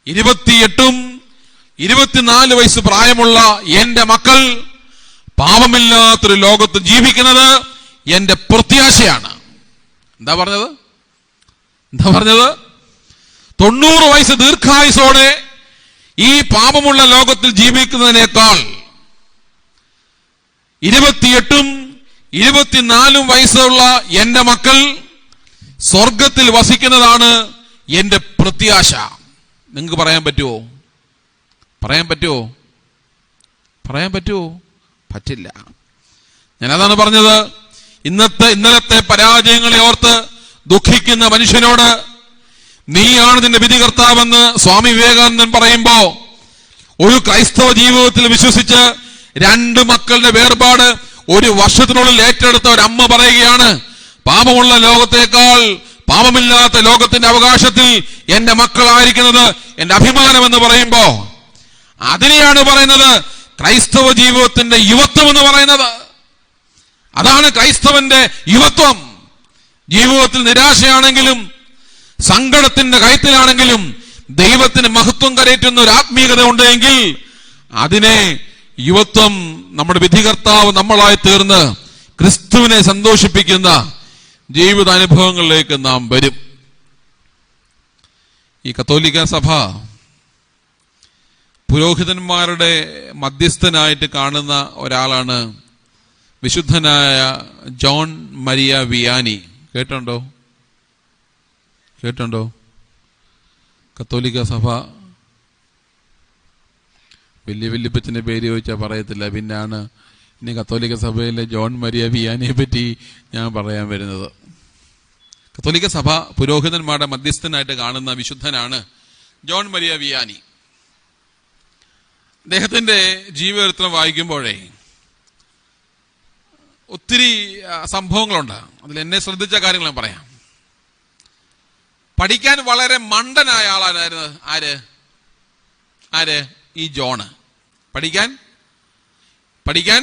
28ഉം 24 വയസ്സ് പ്രായമുള്ള എന്റെ മക്കൾ പാപമില്ലാത്തൊരു ലോകത്ത് ജീവിക്കുന്നത് എന്റെ പ്രത്യാശയാണ്. എന്താ പറഞ്ഞത്? 90 വയസ്സ് ദീർഘായുസ്സോടെ ഈ പാപമുള്ള ലോകത്തിൽ ജീവിക്കുന്നതിനേക്കാൾ 28ഉം 24 വയസ്സുള്ള എന്റെ മക്കൾ സ്വർഗത്തിൽ വസിക്കുന്നതാണ് എന്റെ പ്രത്യാശ. നിങ്ങൾക്ക് പറയാൻ പറ്റുമോ? പറ്റില്ല. ഞാനതാണ് പറഞ്ഞത്. ഇന്നലത്തെ പരാജയങ്ങളെ ഓർത്ത് ദുഃഖിക്കുന്ന മനുഷ്യനോട് നീയാണ് നിന്റെ വിധികർത്താവെന്ന് സ്വാമി വിവേകാനന്ദൻ പറയുമ്പോ, ഒരു ക്രൈസ്തവ ജീവിതത്തിൽ വിശ്വസിച്ച് 2 മക്കളുടെ വേർപാട് 1 വർഷത്തിനുള്ളിൽ ഏറ്റെടുത്ത ഒരു അമ്മ പറയുകയാണ്, പാപമുള്ള ലോകത്തേക്കാൾ പാപമില്ലാത്ത ലോകത്തിന്റെ അവകാശത്തിൽ എന്റെ മക്കളായിരിക്കുന്നത് എന്റെ അഭിമാനം എന്ന് പറയുമ്പോ, അതിനെയാണ് പറയുന്നത് ക്രൈസ്തവ ജീവിതത്തിന്റെ യുവത്വം എന്ന് പറയുന്നത്. അതാണ് ക്രൈസ്തവന്റെ യുവത്വം. ജീവിതത്തിൽ നിരാശയാണെങ്കിലും സങ്കടത്തിന്റെ കയത്തിലാണെങ്കിലും ദൈവത്തിന് മഹത്വം കരയറ്റുന്ന ഒരു ആത്മീയത ഉണ്ടെങ്കിൽ അതിനെ യുവത്വം. നമ്മുടെ വിധികർത്താവ് നമ്മളായി തീർന്ന് ക്രിസ്തുവിനെ സന്തോഷിപ്പിക്കുന്ന ജീവിതാനുഭവങ്ങളിലേക്ക് നാം വരും. ഈ കത്തോലിക്ക സഭ പുരോഹിതന്മാരുടെ മധ്യസ്ഥനായിട്ട് കാണുന്ന ഒരാളാണ് വിശുദ്ധനായ ജോൺ മരിയ വിയാനി. കേട്ടുണ്ടോ? കത്തോലിക്ക സഭ വല്യപ്പച്ചന്റെ പേര് ചോദിച്ചാൽ പറയത്തില്ല. പിന്നാണ് ഇനി കത്തോലിക്ക സഭയിലെ ജോൺ മരിയ വിയാനിയെ പറ്റി ഞാൻ പറയാൻ വരുന്നത്. കത്തോലിക്ക സഭ പുരോഹിതന്മാരുടെ മധ്യസ്ഥനായിട്ട് കാണുന്ന വിശുദ്ധനാണ് ജോൺ മരിയ വിയാനി. അദ്ദേഹത്തിന്റെ ജീവചരിത്രം വായിക്കുമ്പോഴേ ഒത്തിരി സംഭവങ്ങളുണ്ട്. അതിൽ എന്നെ ശ്രദ്ധിച്ച കാര്യങ്ങൾ ഞാൻ പറയാം. പഠിക്കാൻ വളരെ മണ്ടനായ ആളായിരുന്നു. ആര്? ഈ ജോണ്. പഠിക്കാൻ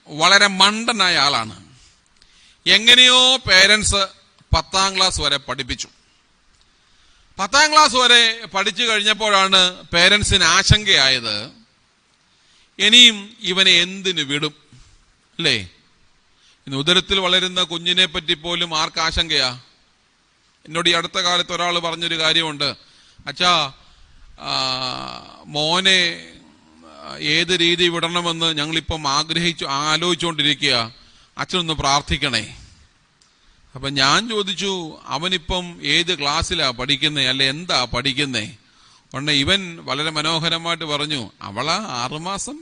വളരെ മണ്ടനായ ആളാണ്. എങ്ങനെയോ പേരൻസ് 10ാം ക്ലാസ് വരെ പഠിപ്പിച്ചു. 10ാം ക്ലാസ് വരെ പഠിച്ചു കഴിഞ്ഞപ്പോഴാണ് പേരൻസിന് ആശങ്കയായത്, ഇനിയും ഇവനെ എന്തിനു വിടും, അല്ലേ? ഇന്ന് ഉദരത്തിൽ വളരുന്ന കുഞ്ഞിനെ പറ്റി പോലും ആർക്ക് ആശങ്കയാ? എന്നോട് ഈ അടുത്ത കാലത്ത് ഒരാൾ പറഞ്ഞൊരു കാര്യമുണ്ട്, അച്ഛാ മോനെ ഏത് രീതി വിടണമെന്ന് ഞങ്ങളിപ്പം ആലോചിച്ചുകൊണ്ടിരിക്കുക, അച്ഛനൊന്ന് പ്രാർത്ഥിക്കണേ. അപ്പൊ ഞാൻ ചോദിച്ചു, അവനിപ്പം ഏത് ക്ലാസ്സിലാ പഠിക്കുന്നേ, അല്ലെ എന്താ പഠിക്കുന്നേ? ഉടനെ ഇവൻ വളരെ മനോഹരമായിട്ട് പറഞ്ഞു, അവള് 6 മാസം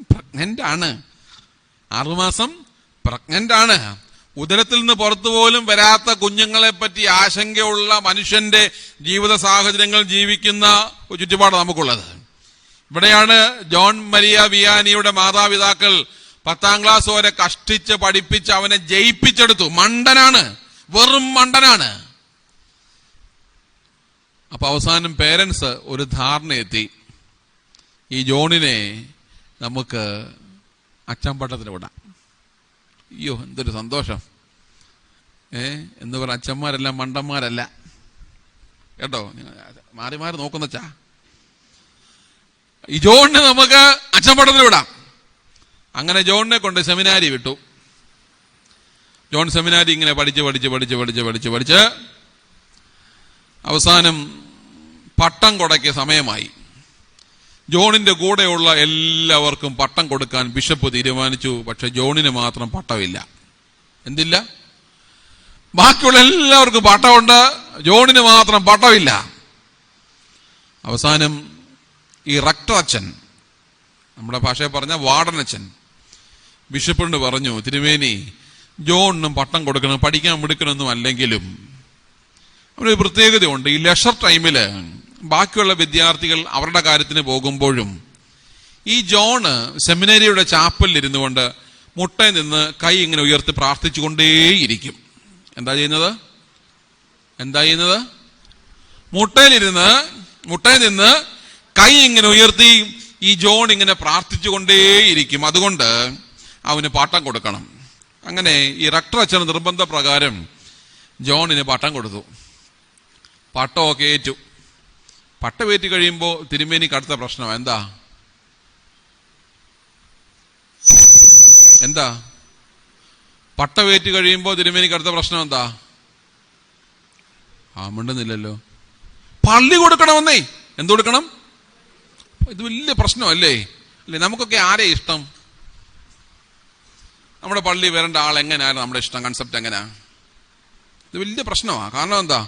പ്രഗ്നന്റ് ആണ്. ഉദരത്തിൽ നിന്ന് പുറത്തു പോലും വരാത്ത കുഞ്ഞുങ്ങളെ പറ്റി ആശങ്കയുള്ള മനുഷ്യന്റെ ജീവിത സാഹചര്യങ്ങൾ ജീവിക്കുന്ന ഒരു ചുറ്റുപാട് നമുക്കുള്ളത്. ഇവിടെയാണ് ജോൺ മരിയ വിയാനിയുടെ മാതാപിതാക്കൾ 10ാം ക്ലാസ് വരെ കഷ്ടിച്ച് പഠിപ്പിച്ച് അവനെ ജയിപ്പിച്ചെടുത്തു. മണ്ടനാണ്, വെറും മണ്ടനാണ്. അപ്പൊ അവസാനം പേരൻസ് ഒരു ധാരണയെത്തി, ഈ ജോണിനെ നമുക്ക് അച്ചമ്പട്ടത്തിന് വിടാം. അയ്യോ എന്തൊരു സന്തോഷം! എന്ന് പറഞ്ഞ അച്ഛന്മാരെല്ലാം മണ്ടന്മാരല്ല കേട്ടോ, മാറി നോക്കുന്നച്ചാ. ഈ ജോണിനെ നമുക്ക് അച്ചമ്പട്ടത്തിന് വിടാം. അങ്ങനെ ജോണിനെ കൊണ്ട് സെമിനാരി വിട്ടു. ജോൺ സെമിനാരി ഇങ്ങനെ പഠിച്ച് അവസാനം പട്ടം കൊടയ്ക്ക് സമയമായി. ജോണിന്റെ കൂടെയുള്ള എല്ലാവർക്കും പട്ടം കൊടുക്കാൻ ബിഷപ്പ് തീരുമാനിച്ചു. പക്ഷെ ജോണിന് മാത്രം പട്ടമില്ല. എന്തില്ല? ബാക്കിയുള്ള എല്ലാവർക്കും പട്ടമുണ്ട്, ജോണിന് മാത്രം പട്ടമില്ല. അവസാനം ഈ റക്ടർ അച്ഛൻ, നമ്മുടെ ഭാഷയിൽ പറഞ്ഞ വാർഡനച്ഛൻ, ബിഷപ്പിനോട് പറഞ്ഞു, തിരുമേനി ജോണിനും പട്ടം കൊടുക്കണം, പഠിക്കാൻ മിടുക്കണമെന്നും അല്ലെങ്കിലും അവനൊരു പ്രത്യേകതയുണ്ട്. ഈ ലെഷർ ടൈമില് ബാക്കിയുള്ള വിദ്യാർത്ഥികൾ അവരുടെ കാര്യത്തിന് പോകുമ്പോഴും ഈ ജോണ് സെമിനറിയുടെ ചാപ്പലിൽ ഇരുന്നു കൊണ്ട് മുട്ടയിൽ നിന്ന് കൈ ഇങ്ങനെ ഉയർത്തി പ്രാർത്ഥിച്ചുകൊണ്ടേയിരിക്കും. എന്താ ചെയ്യുന്നത്? മുട്ടയിൽ നിന്ന് കൈ ഇങ്ങനെ ഉയർത്തി ഈ ജോൺ ഇങ്ങനെ പ്രാർത്ഥിച്ചുകൊണ്ടേയിരിക്കും. അതുകൊണ്ട് അവന് പട്ടം കൊടുക്കണം. അങ്ങനെ ഈ റക്ടർ അച്ഛൻ നിർബന്ധ പ്രകാരം ജോണിന് പട്ടം കൊടുത്തു. പട്ടമൊക്കെ ഏറ്റു. പട്ടമേറ്റി കഴിയുമ്പോൾ തിരുമേനിക്ക് അടുത്ത പ്രശ്നം എന്താ? പട്ടമേറ്റ് കഴിയുമ്പോൾ തിരുമേനിക്ക് അടുത്ത പ്രശ്നം എന്താ? മിണ്ടുന്നില്ലല്ലോ. പള്ളി കൊടുക്കണമെന്നേ. എന്ത് കൊടുക്കണം? ഇത് വലിയ പ്രശ്നമല്ലേ? അല്ലേ? നമുക്കൊക്കെ ആരെ ഇഷ്ടം? നമ്മുടെ പള്ളി വരേണ്ട ആൾ എങ്ങനെയാണ് നമ്മുടെ ഇഷ്ടം? കൺസെപ്റ്റ് എങ്ങനെയാ? ഇത് വലിയ പ്രശ്നമാണ്. കാരണം എന്താ?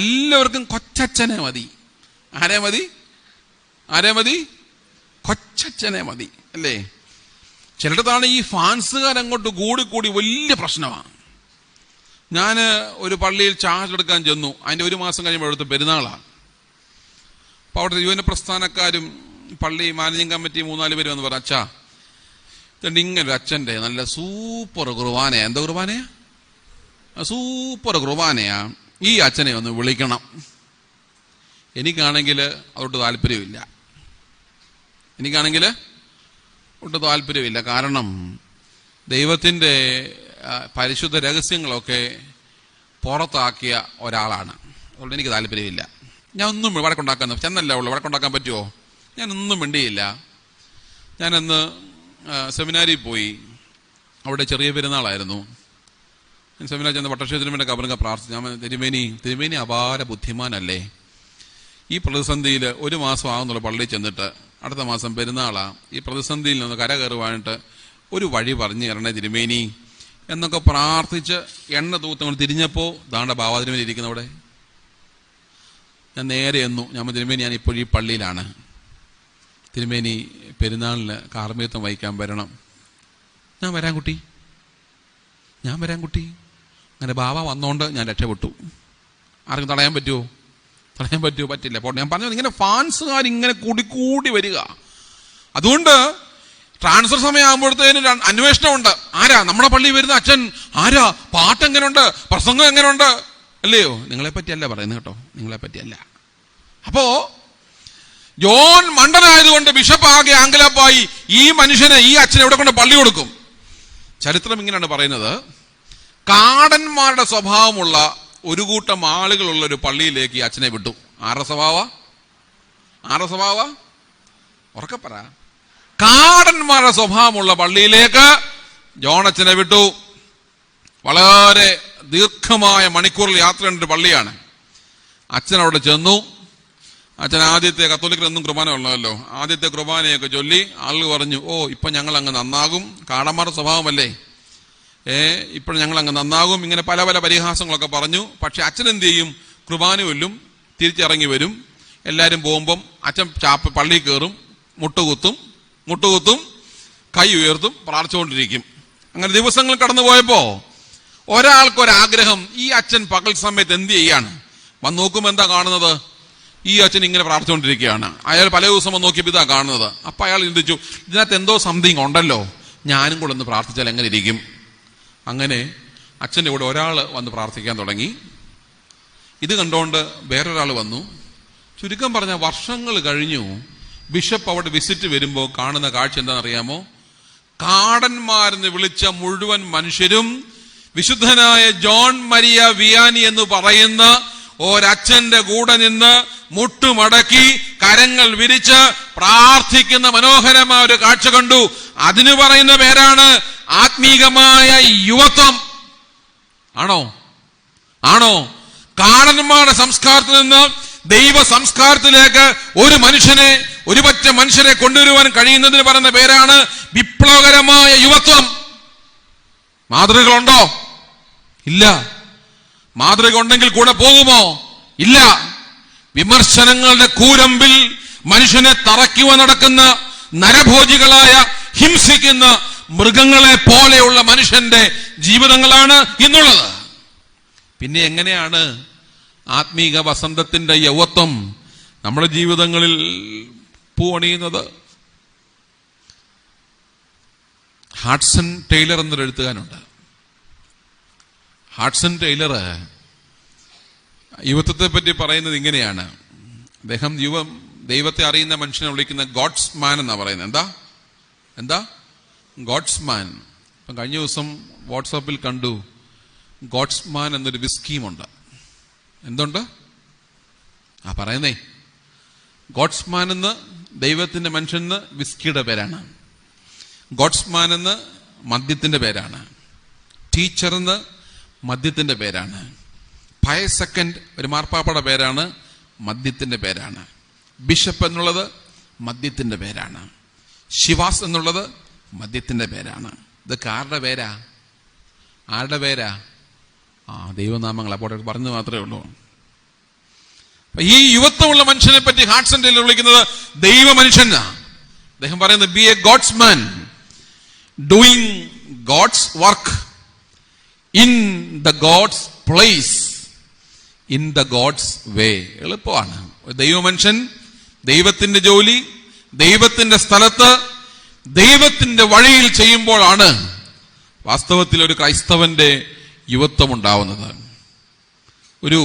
എല്ലാവർക്കും കൊച്ചച്ഛനെ മതി. ആരെ മതി? കൊച്ചച്ഛനെ മതി, അല്ലേ? ചിലടത്താണ് ഈ ഫാൻസുകാർ അങ്ങോട്ട് കൂടി വലിയ പ്രശ്നമാണ്. ഞാൻ ഒരു പള്ളിയിൽ ചാർജ് എടുക്കാൻ ചെന്നു. അതിന്റെ 1 മാസം കഴിയുമ്പോൾ അവിടുത്തെ പെരുന്നാളാണ്. അപ്പൊ അവിടുത്തെ യുവന പ്രസ്ഥാനക്കാരും പള്ളി മാനേജിങ് കമ്മിറ്റി 3-4 പേര് വന്ന് പറഞ്ഞു, അച്ഛാ ഇങ്ങനെ അച്ഛന്റെ നല്ല സൂപ്പർ കുർബാനയാ. എന്താ കുർബാനയാ? സൂപ്പർ കുർബാനയാ. ഈ അച്ഛനെ ഒന്ന് വിളിക്കണം. എനിക്കാണെങ്കിൽ അതൊട്ട് താല്പര്യമില്ല. കാരണം ദൈവത്തിൻ്റെ പരിശുദ്ധ രഹസ്യങ്ങളൊക്കെ പുറത്താക്കിയ ഒരാളാണ്. അതുകൊണ്ട് എനിക്ക് താല്പര്യമില്ല. ഞാൻ ഒന്നും വഴക്കുണ്ടാക്കാൻ ചെന്നല്ല ഉള്ളു. വഴക്കുണ്ടാക്കാൻ പറ്റുമോ? ഞാനൊന്നും മിണ്ടിയില്ല. ഞാനന്ന് സെമിനാരിൽ പോയി. അവിടെ ചെറിയ പെരുന്നാളായിരുന്നു. ഞാൻ സെമിനാർ ചെന്ന് പട്ടക്ഷേത്രത്തിൻ്റെ കബറിനെ പ്രാർത്ഥിച്ചു. ഞാൻ തിരുമേനി അപാര ബുദ്ധിമാനല്ലേ? ഈ പ്രതിസന്ധിയിൽ 1 മാസം ആകുന്നുള്ള പള്ളിയിൽ ചെന്നിട്ട് അടുത്ത മാസം പെരുന്നാളാ. ഈ പ്രതിസന്ധിയിൽ നിന്ന് കരകയറുവാനായിട്ട് ഒരു വഴി പറഞ്ഞു തരണേ തിരുമേനി എന്നൊക്കെ പ്രാർത്ഥിച്ച് എണ്ണ തൂത്തങ്ങൾ തിരിഞ്ഞപ്പോൾ ദാണ്ട ബാബാതിരുമേനി ഇരിക്കുന്നവിടെ. ഞാൻ നേരെ എന്നു. ഞാൻ തിരുമേനി ഞാൻ ഇപ്പോൾ ഈ പള്ളിയിലാണ്. തിരുമേനി പെരുന്നാളിന് കാർമ്മികത്വം വഹിക്കാൻ വരണം. ഞാൻ വരാൻ കുട്ടി. അങ്ങനെ ബാബ വന്നോണ്ട് ഞാൻ രക്ഷപ്പെട്ടു. ആർക്കും തടയാൻ പറ്റുമോ? പറ്റില്ല. പോട്ടെ. ഞാൻ പറഞ്ഞത് ഇങ്ങനെ ഫാൻസുകാർ ഇങ്ങനെ കൂടി വരിക. അതുകൊണ്ട് ട്രാൻസ്ഫർ സമയമാകുമ്പോഴത്തേന് അന്വേഷണമുണ്ട്. ആരാ നമ്മുടെ പള്ളിയിൽ വരുന്ന അച്ഛൻ? ആരാ? പാട്ട് എങ്ങനെയുണ്ട്? പ്രസംഗം എങ്ങനെയുണ്ട്? അല്ലയോ? നിങ്ങളെ പറ്റിയല്ല പറയുന്നത് കേട്ടോ, നിങ്ങളെ പറ്റിയല്ല. അപ്പോ ജോൺ മണ്ടനായതുകൊണ്ട് ബിഷപ്പ് ആകെ ആംഗലപ്പായി ഈ മനുഷ്യനെ, ഈ അച്ഛനെ എവിടെ കൊണ്ട് പള്ളി കൊടുക്കും? ചരിത്രം ഇങ്ങനെയാണ് പറയുന്നത്. കാടന്മാരുടെ സ്വഭാവമുള്ള ഒരു കൂട്ടം ആളുകളുള്ള ഒരു പള്ളിയിലേക്ക് ഈ അച്ഛനെ വിട്ടു. ആരുടെ സ്വഭാവ? ഉറക്കപ്പറ. കാടന്മാരുടെ സ്വഭാവമുള്ള പള്ളിയിലേക്ക് ജോണച്ചനെ വിട്ടു. വളരെ ദീർഘമായ മണിക്കൂറിൽ യാത്രയുടെ ഒരു പള്ളിയാണ്. അച്ഛൻ അവിടെ ചെന്നു. അച്ഛൻ ആദ്യത്തെ കത്തോലിക്കരൊന്നും കുർബാന ഉള്ളതല്ലോ, ആദ്യത്തെ കുർബാനയൊക്കെ ചൊല്ലി ആളുകൾ പറഞ്ഞു, ഇപ്പൊ ഞങ്ങൾ അങ്ങ് നന്നാകും. കാടന്മാരുടെ സ്വഭാവമല്ലേ, ഇപ്പോൾ ഞങ്ങൾ അങ്ങ് നന്നാകും. ഇങ്ങനെ പല പരിഹാസങ്ങളൊക്കെ പറഞ്ഞു. പക്ഷെ അച്ഛൻ എന്ത് ചെയ്യും? കുർബാന കൊല്ലും, തിരിച്ചിറങ്ങി വരും. എല്ലാവരും പോകുമ്പം അച്ഛൻ പള്ളിയിൽ കയറും, മുട്ടുകുത്തും, കൈ ഉയർത്തും, പ്രാർത്ഥിച്ചുകൊണ്ടിരിക്കും. അങ്ങനെ ദിവസങ്ങൾ കടന്നു പോയപ്പോ ഒരാൾക്കൊരാഗ്രഹം, ഈ അച്ഛൻ പകൽ സമയത്ത് എന്ത് ചെയ്യാണ്? വന്ന് നോക്കുമ്പോൾ എന്താ കാണുന്നത്? ഈ അച്ഛൻ ഇങ്ങനെ പ്രാർത്ഥിച്ചുകൊണ്ടിരിക്കുകയാണ്. അയാൾ പല ദിവസം വന്ന് നോക്കിയപ്പോൾ ഇതാ കാണുന്നത്. അപ്പൊ അയാൾ ചിന്തിച്ചു, ഇതിനകത്ത് എന്തോ സംതിങ് ഉണ്ടല്ലോ, ഞാനും കൂടെ ഒന്ന് പ്രാർത്ഥിച്ചാൽ എങ്ങനെ ഇരിക്കും? അങ്ങനെ അച്ഛൻ്റെ കൂടെ ഒരാൾ വന്ന് പ്രാർത്ഥിക്കാൻ തുടങ്ങി. ഇത് കണ്ടുകൊണ്ട് വേറൊരാൾ വന്നു. ചുരുക്കം പറഞ്ഞ വർഷങ്ങൾ കഴിഞ്ഞു. ബിഷപ്പ് അവിടെ വിസിറ്റ് വരുമ്പോൾ കാണുന്ന കാഴ്ച എന്താണെന്നറിയാമോ? കാടന്മാരെന്ന് വിളിച്ച മുഴുവൻ മനുഷ്യരും വിശുദ്ധനായ ജോൺ മരിയ വിയാനി എന്ന് പറയുന്ന ഒരച്ഛന്റെ കൂടെ നിന്ന് മുട്ടുമടക്കി കരങ്ങൾ വിരിച്ച് പ്രാർത്ഥിക്കുന്ന മനോഹരമായ ഒരു കാഴ്ച കണ്ടു. അതിന് പറയുന്ന പേരാണ് ആത്മീകമായ യുവത്വം. ആണോ? കാടന്മാരുടെ സംസ്കാരത്തിൽ നിന്ന് ദൈവ സംസ്കാരത്തിലേക്ക് ഒരു പറ്റ മനുഷ്യരെ കൊണ്ടുവരുവാൻ കഴിയുന്നതിന് പറയുന്ന പേരാണ് വിപ്ലവകരമായ യുവത്വം. മാതൃകകളുണ്ടോ? ഇല്ല. മാതൃക ഉണ്ടെങ്കിൽ കൂടെ പോകുമോ? ഇല്ല. വിമർശനങ്ങളുടെ കൂരമ്പിൽ മനുഷ്യനെ തറയ്ക്കുവാൻ നടക്കുന്ന നരഭോജികളായ, ഹിംസിക്കുന്ന മൃഗങ്ങളെ പോലെയുള്ള മനുഷ്യന്റെ ജീവിതങ്ങളാണ് ഇന്നുള്ളത്. പിന്നെ എങ്ങനെയാണ് ആത്മീക വസന്തത്തിന്റെ യൗവത്വം നമ്മുടെ ജീവിതങ്ങളിൽ പൂവണിയുന്നത്? ഹാഡ്സൺ ടൈലർ എന്നൊരു എഴുത്തുകാരനുണ്ട്. ഹാഡ്സൺ ടൈലർ യുവത്വത്തെ പറ്റി പറയുന്നത് ഇങ്ങനെയാണ്. അദ്ദേഹം ദൈവത്തെ അറിയുന്ന മനുഷ്യനെ വിളിക്കുന്ന ഗോഡ്സ് മാൻ എന്നാ പറയുന്നത്. എന്താ ഗോഡ്സ് മാൻ. ഇപ്പം കഴിഞ്ഞ ദിവസം വാട്സാപ്പിൽ കണ്ടു, ഗോഡ്സ് മാൻ എന്നൊരു വിസ്കീമുണ്ട്. എന്തുണ്ട് പറയുന്നേ? ഗോഡ്സ് മാൻ എന്ന് ദൈവത്തിന്റെ മനുഷ്യന് വിസ്കിയുടെ പേരാണ്. ഗോഡ്സ് മാൻ എന്ന് മദ്യത്തിന്റെ പേരാണ്. ടീച്ചർ എന്ന് മദ്യത്തിന്റെ പേരാണ്. സെക്കൻഡ് ഒരു മാർപ്പാപ്പയുടെ പേരാണ്, മദ്യത്തിന്റെ പേരാണ്. ബിഷപ്പ് എന്നുള്ളത് മദ്യത്തിന്റെ പേരാണ്. ശിവാസ് എന്നുള്ളത് മദ്യത്തിന്റെ പേരാണ്. ഇതൊക്കെ ആരുടെ പേരാ? ദൈവനാമങ്ങൾ. അപ്പോൾ പറഞ്ഞു മാത്രമേ ഉള്ളൂ. ഈ യുവത്വമുള്ള മനുഷ്യനെ പറ്റി ഹാഡ്സൺ ടൈലർ വിളിക്കുന്നത് ദൈവ മനുഷ്യനാ. അദ്ദേഹം പറയുന്നത് be a God's man doing God's work in the God's place, in the God's way. എളുപ്പമാണ്. ദൈവ മനുഷ്യൻ ദൈവത്തിന്റെ ജോലി ദൈവത്തിന്റെ സ്ഥലത്ത് ദൈവത്തിന്റെ വഴിയിൽ ചെയ്യുമ്പോഴാണ് വാസ്തവത്തിൽ ഒരു ക്രൈസ്തവന്റെ യുവത്വം ഉണ്ടാവുന്നത്. ഒരു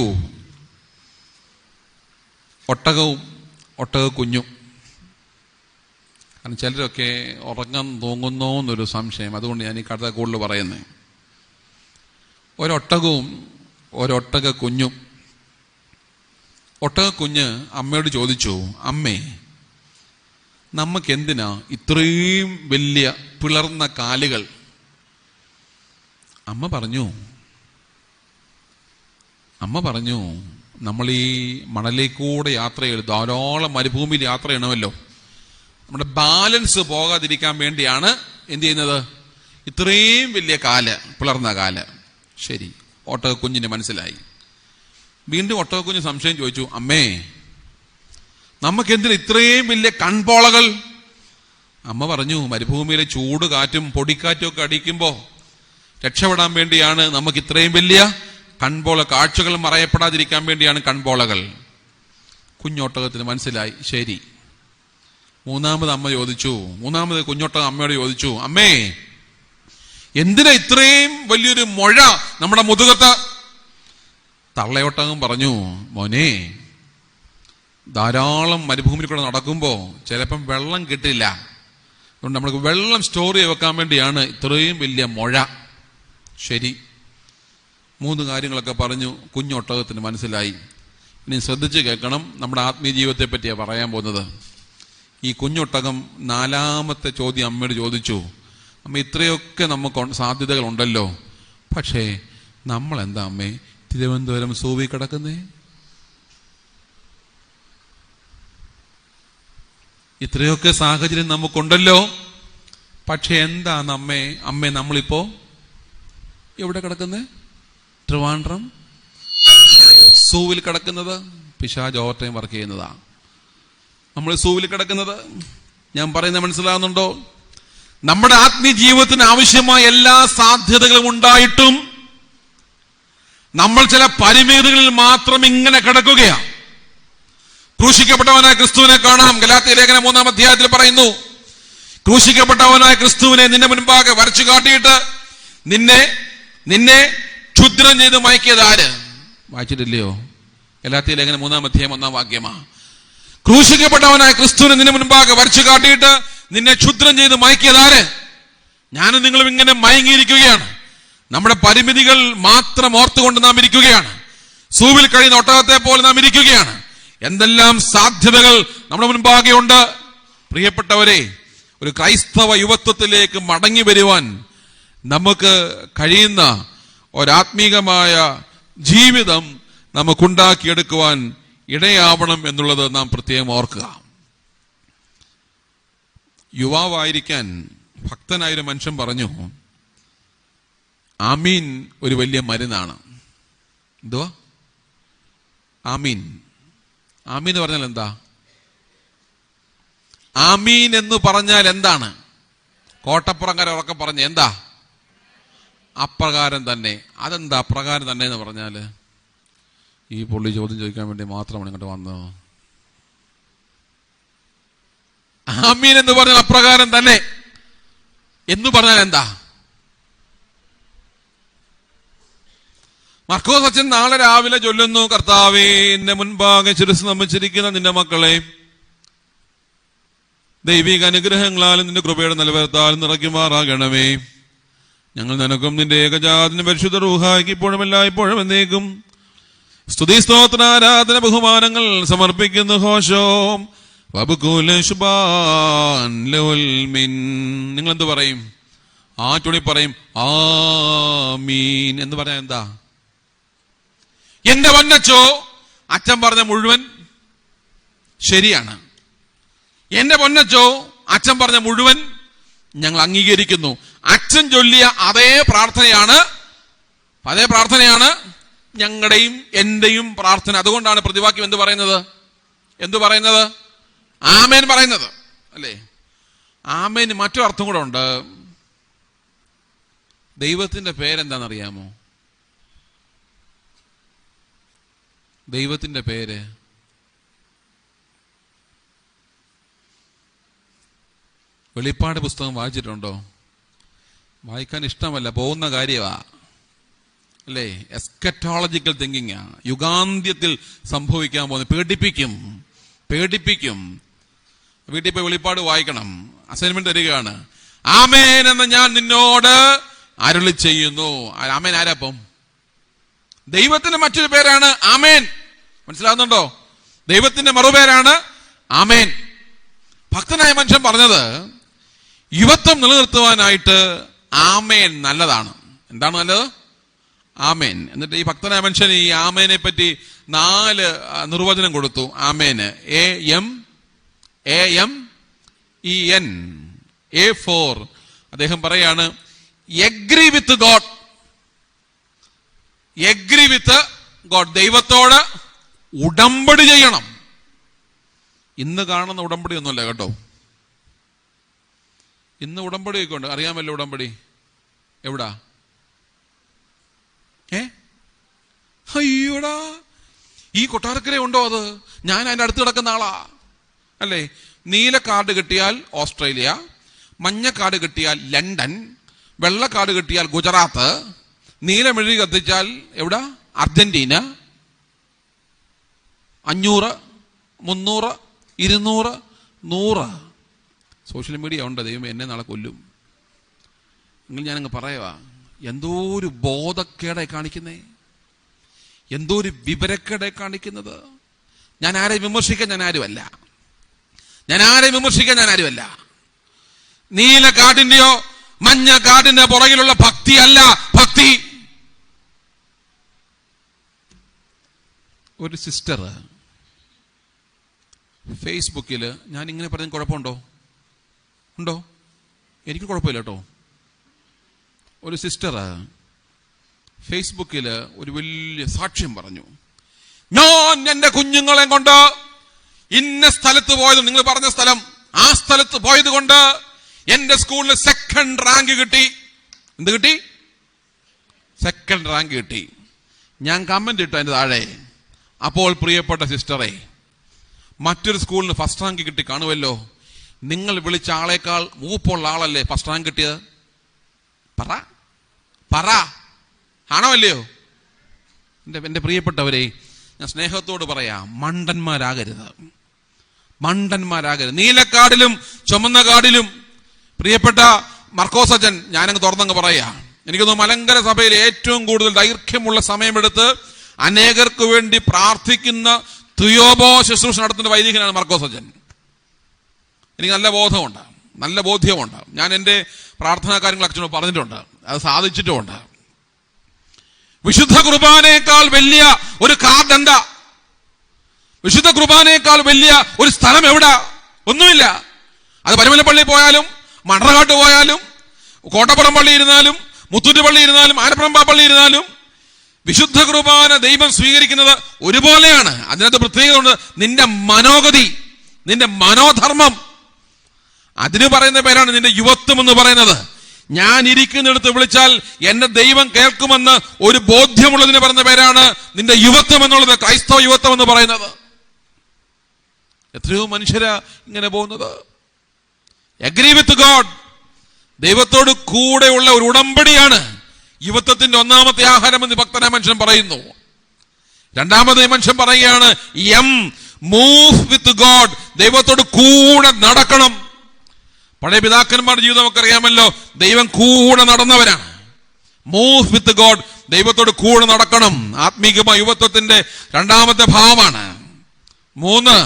ഒട്ടക കുഞ്ഞും. കാരണം ചിലരൊക്കെ ഉറങ്ങാൻ തോന്നുന്നോ എന്നൊരു സംശയം, അതുകൊണ്ട് ഞാൻ ഈ കഥ കൂടുതൽ പറയുന്നത്. ഒരൊട്ടകവും ഒരൊട്ടക കുഞ്ഞും. ഒട്ടക കുഞ്ഞ് അമ്മയോട് ചോദിച്ചു, അമ്മേ, നമുക്ക് എന്തിനാ ഇത്രയും വലിയ പിളർന്ന കാലുകൾ? അമ്മ പറഞ്ഞു നമ്മൾ ഈ മണലേക്കൂടെ യാത്ര ചെയ്ത് ധാരാളം മരുഭൂമിയിൽ യാത്ര ചെയ്യണമല്ലോ, നമ്മുടെ ബാലൻസ് പോകാതിരിക്കാൻ വേണ്ടിയാണ് എന്ത് ചെയ്യുന്നത്, ഇത്രയും വലിയ പിളർന്ന കാല്. ശരി, ഒട്ടക കുഞ്ഞിന് മനസ്സിലായി. വീണ്ടും ഒട്ടക കുഞ്ഞ് സംശയം ചോദിച്ചു, അമ്മേ, നമുക്കെന്തിനാ ഇത്രയും വലിയ കൺപോളകൾ? അമ്മ പറഞ്ഞു, മരുഭൂമിയിലെ ചൂട് കാറ്റും പൊടിക്കാറ്റും ഒക്കെ അടിക്കുമ്പോ രക്ഷപ്പെടാൻ വേണ്ടിയാണ് നമുക്ക് ഇത്രയും വലിയ കൺപോള, കാഴ്ചകൾ മറയപ്പെടാതിരിക്കാൻ വേണ്ടിയാണ് കൺപോളകൾ. കുഞ്ഞൊട്ടകത്തിന് മനസ്സിലായി. ശരി. മൂന്നാമത് കുഞ്ഞൊട്ടകം അമ്മയോട് ചോദിച്ചു, അമ്മേ, എന്തിനാ ഇത്രയും വലിയൊരു മുഴ നമ്മുടെ മുതുകത്ത്? തള്ളയൊട്ടകം പറഞ്ഞു, മോനെ, ധാരാളം മരുഭൂമിയിൽ കൂടെ നടക്കുമ്പോൾ ചിലപ്പം വെള്ളം കിട്ടില്ല, അതുകൊണ്ട് നമ്മൾക്ക് വെള്ളം സ്റ്റോർ ചെയ്ത് വെക്കാൻ വേണ്ടിയാണ് ഇത്രയും വലിയ മുഴ. ശരി. 3 കാര്യങ്ങളൊക്കെ പറഞ്ഞു. കുഞ്ഞൊട്ടകത്തിന് മനസ്സിലായി. ഇനി ശ്രദ്ധിച്ച് കേൾക്കണം, നമ്മുടെ ആത്മീയ ജീവിതത്തെ പറ്റിയാണ് പറയാൻ പോകുന്നത്. ഈ കുഞ്ഞൊട്ടകം 4ാമത്തെ ചോദ്യം അമ്മയോട് ചോദിച്ചു, അമ്മ, ഇത്രയൊക്കെ നമുക്ക് സാധ്യതകൾ ഉണ്ടല്ലോ, പക്ഷേ നമ്മളെന്താ അമ്മേ തിരുവനന്തപുരം സൂവി കിടക്കുന്നേ? ഇത്രയൊക്കെ സാഹചര്യം നമുക്കുണ്ടല്ലോ, പക്ഷെ എന്താണ് അമ്മേ നമ്മളിപ്പോ എവിടെ കിടക്കുന്നേ? ട്രിവാൻഡ്രം സൂവിൽ കിടക്കുന്നത്. പിശാച് ഓവർ ടൈം വർക്ക് ചെയ്യുന്നതാ. നമ്മൾ സൂവിൽ കിടക്കുന്നത്. ഞാൻ പറയുന്നത് മനസ്സിലാകുന്നുണ്ടോ? നമ്മുടെ ആത്മീയ ജീവിതത്തിന് ആവശ്യമായ എല്ലാ സാധ്യതകളും ഉണ്ടായിട്ടും നമ്മൾ ചില പരിമിതികളിൽ മാത്രം ഇങ്ങനെ കിടക്കുകയാണ്. ക്രൂശിക്കപ്പെട്ടവനായ ക്രിസ്തുവിനെ കാണാം. ഗലാത്യ ലേഖനം 3-ാം അധ്യായത്തിൽ പറയുന്നു, ക്രൂശിക്കപ്പെട്ടവനായ ക്രിസ്തുവിനെ നിന്റെ മുൻപാകെ വരച്ചു കാട്ടിയിട്ട് നിന്നെ ക്ഷുദ്രം ചെയ്ത് മയക്കിയത് ആര്? വായിച്ചിട്ടില്ലയോ? ഗലാത്യ ലേഖനം 3-ാം അധ്യായം 1-ാം വാക്യമാ. ക്രൂശിക്കപ്പെട്ടവനായ ക്രിസ്തുവിനെ നിന്റെ മുൻപാകെ വരച്ചു കാട്ടിയിട്ട് നിന്നെ ക്ഷുദ്രം ചെയ്ത് മയക്കിയത് ആര്? ഞാനും നിങ്ങളും ഇങ്ങനെ മയങ്ങിയിരിക്കുകയാണ്. നമ്മുടെ പരിമിതികൾ മാത്രം ഓർത്തുകൊണ്ട് നാം ഇരിക്കുകയാണ്. സൂവിൽ കഴിയുന്ന ഒട്ടകത്തെ പോലെ നാം ഇരിക്കുകയാണ്. എന്തെല്ലാം സാധ്യതകൾ നമ്മുടെ മുൻപാകെ ഉണ്ട്. പ്രിയപ്പെട്ടവരെ, ഒരു ക്രൈസ്തവ യുവത്വത്തിലേക്ക് മടങ്ങി വരുവാൻ നമുക്ക് കഴിയുന്ന ഒരാത്മീകമായ ജീവിതം നമുക്കുണ്ടാക്കിയെടുക്കുവാൻ ഇടയാവണം എന്നുള്ളത് നാം പ്രത്യേകം ഓർക്കുക. യുവാവായിരിക്കാൻ ഭക്തനായൊരു മനുഷ്യൻ പറഞ്ഞു, ആമീൻ ഒരു വലിയ മരുന്നാണ്. എന്തുവാ ആമീൻ? ആമീൻ എന്ന് പറഞ്ഞാൽ എന്താ? ആമീൻ എന്ന് പറഞ്ഞാൽ എന്താണ്? കോട്ടപ്പുറംകാരെ ഉറക്കെ പറഞ്ഞ എന്താ? അപ്രകാരം തന്നെ. അതെന്താ അപ്രകാരം തന്നെ എന്ന് പറഞ്ഞാല്? ഈ പുള്ളി ചോദ്യം ചോദിക്കാൻ വേണ്ടി മാത്രമാണ് ഇങ്ങോട്ട് വന്നത്. ആമീൻ എന്ന് പറഞ്ഞാൽ അപ്രകാരം തന്നെ എന്ന് പറഞ്ഞാൽ എന്താ? മർക്കോസ് അച്ഛൻ നാളെ രാവിലെ ചൊല്ലുന്നു, കർത്താവേ എന്റെ മുൻപാകെ ശിരസ്സ് നമിച്ചിരിക്കുന്ന നിന്റെ മക്കളെ ദൈവിക അനുഗ്രഹങ്ങളാലും നിന്റെ കൃപയുടെ നിലനിർത്താലും നിറയ്ക്കുമാറാകണമേ. ഞങ്ങൾ നിനക്കും നിന്റെ ഏകജാതനും പരിശുദ്ധ റൂഹായ്ക്ക് ഇപ്പോഴും എല്ലായ്പ്പോഴും എന്നേക്കും സ്തുതി സ്തോത്ര ആരാധന ബഹുമാനങ്ങൾ സമർപ്പിക്കുന്നു. ഹോശോം നിങ്ങൾ എന്ത് പറയും? ആ ചുണി പറയും ആമീൻ എന്ന് പറഞ്ഞാൽ എന്താ? എന്റെ പൊന്നച്ചോ, അച്ഛൻ പറഞ്ഞ മുഴുവൻ ശരിയാണ്. എന്റെ പൊന്നച്ചോ, അച്ഛൻ പറഞ്ഞ മുഴുവൻ ഞങ്ങൾ അംഗീകരിക്കുന്നു. അച്ഛൻ ചൊല്ലിയ അതേ പ്രാർത്ഥനയാണ് ഞങ്ങളുടെയും എന്റെയും പ്രാർത്ഥന. അതുകൊണ്ടാണ് പ്രതിവാക്യം എന്ത് പറയുന്നത്? ആമേൻ പറയുന്നത് അല്ലേ? ആമേന് മറ്റൊരു അർത്ഥം കൂടെ ഉണ്ട്. ദൈവത്തിന്റെ പേരെന്താണെന്നറിയാമോ? ദൈവത്തിന്റെ പേര് വെളിപ്പാട് പുസ്തകം വായിച്ചിട്ടുണ്ടോ? വായിക്കാൻ ഇഷ്ടമല്ല, പോകുന്ന കാര്യമാ അല്ലേ? എസ്കറ്റോളജിക്കൽ തിങ്കിങ്, യുഗാന്ത്യത്തിൽ സംഭവിക്കാൻ പോകുന്നത്. പേടിപ്പിക്കും. വീട്ടിൽ പോയി വെളിപ്പാട് വായിക്കണം. അസൈൻമെന്റ് തരികയാണ്. ആമേൻ എന്ന് ഞാൻ നിന്നോട് അരുളി ചെയ്യുന്നു. ആമേൻ ആരാപ്പം? ദൈവത്തിന്റെ മറ്റൊരു പേരാണ് ആമേൻ. മനസ്സിലാവുന്നുണ്ടോ? ദൈവത്തിന്റെ മറുപേരാണ് ആമേൻ. ഭക്തനായ മനുഷ്യൻ പറഞ്ഞത്, യുവത്വം നിലനിർത്തുവാനായിട്ട് ആമേൻ നല്ലതാണ്. എന്താണ് നല്ലത്? ആമേൻ. എന്നിട്ട് ഈ ഭക്തനായ മനുഷ്യൻ ഈ ആമേനെ പറ്റി 4 നിർവചനം കൊടുത്തു. ആമേന് AMEN A4. അദ്ദേഹം പറയാണ്, എഗ്രി വിത്ത് ഗോഡ്. ദൈവത്തോട് ഉടമ്പടി ചെയ്യണം. ഇന്ന് കാണുന്ന ഉടമ്പടി ഒന്നുമല്ല കേട്ടോ. ഇന്ന് ഉടമ്പടിയൊക്കെ ഉണ്ട്, അറിയാമല്ലോ. ഉടമ്പടി എവിടാ? അയ്യോടാ, ഈ കൊട്ടാരക്കര ഉണ്ടോ അത്? ഞാൻ അതിന്റെ അടുത്ത് കിടക്കുന്ന ആളാ അല്ലേ? നീല കാർഡ് കിട്ടിയാൽ ഓസ്ട്രേലിയ, മഞ്ഞ കാർഡ് കിട്ടിയാൽ ലണ്ടൻ, വെള്ള കാർഡ് കിട്ടിയാൽ ഗുജറാത്ത്, നീലമെഴുതി കത്തിച്ചാൽ എവിടാ? അർജന്റീന. 500, 300, 200, 100. സോഷ്യൽ മീഡിയ ഉണ്ട്. ദൈവം എന്നെ നാളെ കൊല്ലും. എങ്കിൽ ഞാനങ്ങ് പറയുക, എന്തോ ഒരു ബോധക്കേടായി കാണിക്കുന്നേ, എന്തോ ഒരു വിവരക്കേടായി കാണിക്കുന്നത്. ഞാൻ ആരെയും വിമർശിക്കാൻ ഞാൻ ആരുമല്ല. നീല കാർഡിന്റെയോ മഞ്ഞ കാർഡിന്റെ പുറകിലുള്ള ഭക്തി അല്ല ഭക്തി. ഒരു സിസ്റ്റർ ഫേസ്ബുക്കിൽ, ഞാൻ ഇങ്ങനെ പറഞ്ഞ കുഴപ്പമുണ്ടോ? എനിക്ക് കുഴപ്പമില്ല കേട്ടോ. ഒരു സിസ്റ്റർ ഫേസ്ബുക്കിൽ ഒരു വലിയ സാക്ഷ്യം പറഞ്ഞു. ഞാൻ എന്റെ കുഞ്ഞുങ്ങളെ കൊണ്ട് ഇന്ന സ്ഥലത്ത് പോയത്, നിങ്ങൾ പറഞ്ഞ സ്ഥലം, ആ സ്ഥലത്ത് പോയത് കൊണ്ട് എന്റെ സ്കൂളിൽ 2nd റാങ്ക് കിട്ടി. എന്ത് കിട്ടി? 2nd റാങ്ക് കിട്ടി. ഞാൻ കമന്റ് ഇട്ടു അതിന്റെ താഴെ, അപ്പോൾ പ്രിയപ്പെട്ട സിസ്റ്ററെ, മറ്റൊരു സ്കൂളിന് 1st റാങ്ക് കിട്ടി കാണുമല്ലോ. നിങ്ങൾ വിളിച്ച ആളേക്കാൾ മൂപ്പുള്ള ആളല്ലേ 1st റാങ്ക് കിട്ടിയത്? പറ ആണോ അല്ലയോ? എന്റെ പ്രിയപ്പെട്ടവരെ, ഞാൻ സ്നേഹത്തോട് പറയാം, മണ്ടന്മാരാകരുത്. നീലക്കാടിലും ചുമന്ന കാടിലും പ്രിയപ്പെട്ട മർക്കോസ് അച്ഛൻ, ഞാനങ്ങ് തുറന്നങ്ങ് പറയാ, എനിക്കൊന്ന് മലങ്കര സഭയിൽ ഏറ്റവും കൂടുതൽ ദൈർഘ്യമുള്ള സമയമെടുത്ത് അനേകർക്ക് വേണ്ടി പ്രാർത്ഥിക്കുന്ന തുയോബോ ശുശ്രൂഷ നടത്തുന്ന വൈദികനാണ് മർക്കോസ് അച്ഛൻ. എനിക്ക് നല്ല ബോധ്യമുണ്ട്. ഞാൻ എൻ്റെ പ്രാർത്ഥനാ കാര്യങ്ങൾ അച്ഛനോട് പറഞ്ഞിട്ടുണ്ട്, അത് സാധിച്ചിട്ടുമുണ്ട്. വിശുദ്ധ കുർബാനയേക്കാൾ വലിയ ഒരു കാർഡ് എന്താ? വിശുദ്ധ കുർബാനയേക്കാൾ വലിയ ഒരു സ്ഥലം എവിടാ? ഒന്നുമില്ല. അത് പരുമലപ്പള്ളി പോയാലും, മണ്ണറകാട്ട് പോയാലും, കോട്ടപ്പുറം പള്ളി ഇരുന്നാലും, മുത്തൂറ്റ് പള്ളി ഇരുന്നാലും, ആനപ്പറമ്പ പള്ളി ഇരുന്നാലും വിശുദ്ധ കുർബാന ദൈവം സ്വീകരിക്കുന്നത് ഒരുപോലെയാണ്. അതിനകത്ത് പ്രത്യേകത ഉണ്ട്. നിന്റെ മനോഗതി, നിന്റെ മനോധർമ്മം, അതിന് പറയുന്ന പേരാണ് നിന്റെ യുവത്വം എന്ന് പറയുന്നത്. ഞാൻ ഇരിക്കുന്നിടത്ത് വിളിച്ചാൽ എന്റെ ദൈവം കേൾക്കുമെന്ന് ഒരു ബോധ്യമുള്ളതിന് പറയുന്ന പേരാണ് നിന്റെ യുവത്വം എന്നുള്ളത്, ക്രൈസ്തവ യുവത്വം എന്ന് പറയുന്നത്. എത്രയോ മനുഷ്യരാ ഇങ്ങനെ പോകുന്നത്. അഗ്രി വിത്ത് ഗോഡ്, ദൈവത്തോട് കൂടെയുള്ള ഒരു ഉടമ്പടിയാണ് യുവത്വത്തിന്റെ ഒന്നാമത്തെ ആഹാരം എന്ന് ഭക്തനായ മനുഷ്യൻ പറയുന്നു. രണ്ടാമത്തെ മനുഷ്യൻ പറയുകയാണ് മൂവ് വിത്ത് ഗോഡ്, ദൈവത്തോട് കൂടെ നടക്കണം. പഴയ പിതാക്കന്മാരുടെ ജീവിതം നമുക്ക് അറിയാമല്ലോ, ദൈവം കൂടെ നടന്നവരാണ്. മൂവ് വിത്ത് ഗോഡ്, ദൈവത്തോട് കൂടെ നടക്കണം. ആത്മീകമായ യുവത്വത്തിന്റെ രണ്ടാമത്തെ ഭാവമാണ്. 3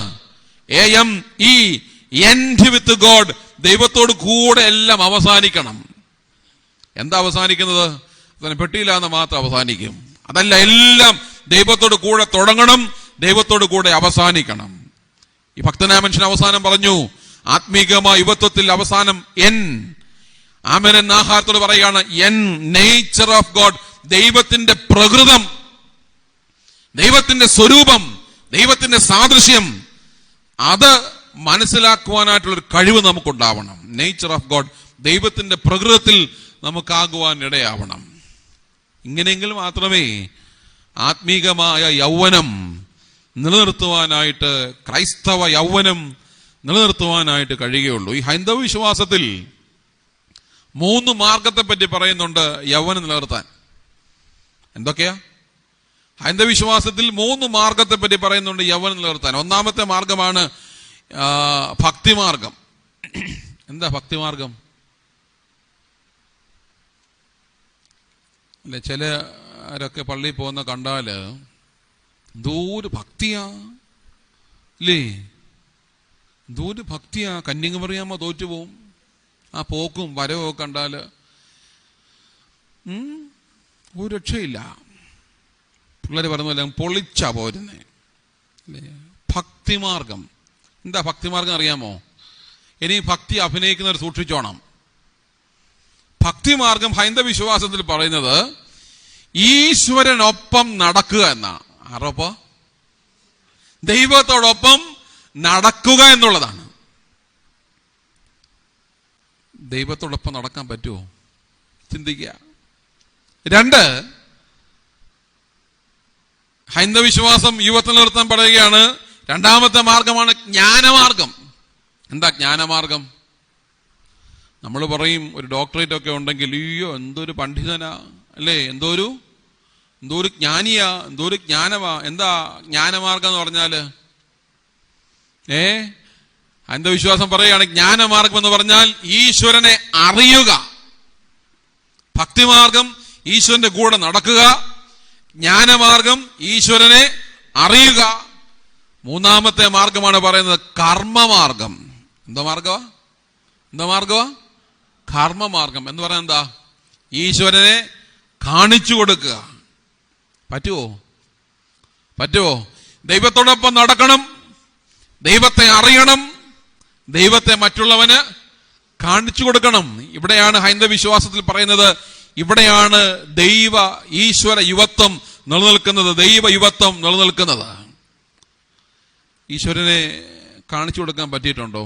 എൻഡ് വിത്ത് ഗോഡ്, ദൈവത്തോട് കൂടെ എല്ലാം അവസാനിക്കണം. എന്താ അവസാനിക്കുന്നത്? അതിന് പെട്ടിയില്ലാന്ന് മാത്രം അവസാനിക്കും. അതല്ല, എല്ലാം ദൈവത്തോട് കൂടെ തുടങ്ങണം, ദൈവത്തോട് കൂടെ അവസാനിക്കണം. ഈ ഭക്തനായ മനുഷ്യൻ അവസാനം പറഞ്ഞു, ആത്മീകമായ യുവത്വത്തിൽ അവസാനം ആമേൻ എന്ന ആഹാരത്തോട് പറയുകയാണ് നേച്ചർ ഓഫ് ഗോഡ്, ദൈവത്തിന്റെ പ്രകൃതം, ദൈവത്തിന്റെ സ്വരൂപം, ദൈവത്തിന്റെ സാദൃശ്യം, അത് മനസ്സിലാക്കുവാനായിട്ടുള്ളൊരു കഴിവ് നമുക്കുണ്ടാവണം. നേച്ചർ ഓഫ് ഗോഡ്, ദൈവത്തിന്റെ പ്രകൃതത്തിൽ നമുക്കാകുവാൻ ഇടയാവണം. ഇങ്ങനെയെങ്കിൽ മാത്രമേ ആത്മീകമായ യൗവനം നിലനിർത്തുവാനായിട്ട്, ക്രൈസ്തവ യൗവനം നിലനിർത്തുവാനായിട്ട് കഴിയുകയുള്ളൂ. ഈ ഹൈന്ദവ വിശ്വാസത്തിൽ 3 മാർഗത്തെ പറ്റി പറയുന്നുണ്ട് യൗവനം നിലനിർത്താൻ. എന്തൊക്കെയാ? ഹൈന്ദവ വിശ്വാസത്തിൽ 3 മാർഗത്തെ പറ്റി പറയുന്നുണ്ട് യൗവനം നിലനിർത്താൻ. ഒന്നാമത്തെ മാർഗമാണ് ഭക്തിമാർഗം. എന്താ ഭക്തിമാർഗം? അല്ലെ, ചിലരൊക്കെ പള്ളിയിൽ പോകുന്ന കണ്ടാല് എന്തോരു ഭക്തിയാ, അല്ലേ? എന്തോരു ഭക്തിയാ. കന്യക മറിയാമ്മ തോറ്റുപോകും. ആ പോക്കും വരവും ഒക്കെ കണ്ടാല് ഒരു രക്ഷയില്ല. പിള്ളേർ പറഞ്ഞ പൊളിച്ചാ പോരുന്നേ, അല്ലേ? ഭക്തിമാർഗം. എന്താ ഭക്തിമാർഗം അറിയാമോ? ഇനി ഭക്തി അഭിനയിക്കുന്നവർ സൂക്ഷിച്ചോണം. ഭക്തിമാർഗം ഹൈന്ദവ വിശ്വാസത്തിൽ പറയുന്നത് ഈശ്വരനൊപ്പം നടക്കുക എന്നാണ്. ആരോപ്പം? ദൈവത്തോടൊപ്പം നടക്കുക എന്നുള്ളതാണ്. ദൈവത്തോടൊപ്പം നടക്കാൻ പറ്റുമോ? ചിന്തിക്കുക. 2, ഹൈന്ദവ വിശ്വാസം യുവത്വം നിർത്താൻ പറയുകയാണ്. രണ്ടാമത്തെ മാർഗമാണ് ജ്ഞാനമാർഗം. എന്താ ജ്ഞാനമാർഗം? നമ്മൾ പറയും ഒരു ഡോക്ടറേറ്റ് ഒക്കെ ഉണ്ടെങ്കിൽ, അയ്യോ എന്തൊരു പണ്ഡിതനാ, അല്ലേ? എന്തോരു ജ്ഞാനിയാ, എന്തോരു ജ്ഞാനമാ. എന്താ ജ്ഞാനമാർഗം എന്ന് പറഞ്ഞാല്? അന്ധവിശ്വാസം പറയുകയാണ് ജ്ഞാനമാർഗം എന്ന് പറഞ്ഞാൽ ഈശ്വരനെ അറിയുക. ഭക്തിമാർഗം ഈശ്വരന്റെ കൂടെ നടക്കുക, ജ്ഞാനമാർഗം ഈശ്വരനെ അറിയുക. 3-ാമത്തെ മാർഗമാണ് പറയുന്നത് കർമ്മമാർഗം. എന്താ മാർഗമാ? കർമ്മമാർഗം എന്ന് പറയുന്നത് എന്താ? ഈശ്വരനെ കാണിച്ചു കൊടുക്കുക. പറ്റുമോ? ദൈവത്തോടൊപ്പം നടക്കണം, ദൈവത്തെ അറിയണം, ദൈവത്തെ മറ്റുള്ളവന് കാണിച്ചു കൊടുക്കണം. ഇവിടെയാണ് ഹൈന്ദവ വിശ്വാസത്തിൽ പറയുന്നത്, ഇവിടെയാണ് ഈശ്വര യുവത്വം നിലനിൽക്കുന്നത്, ദൈവ യുവത്വം നിലനിൽക്കുന്നത്. ഈശ്വരനെ കാണിച്ചു കൊടുക്കാൻ പറ്റിയിട്ടുണ്ടോ?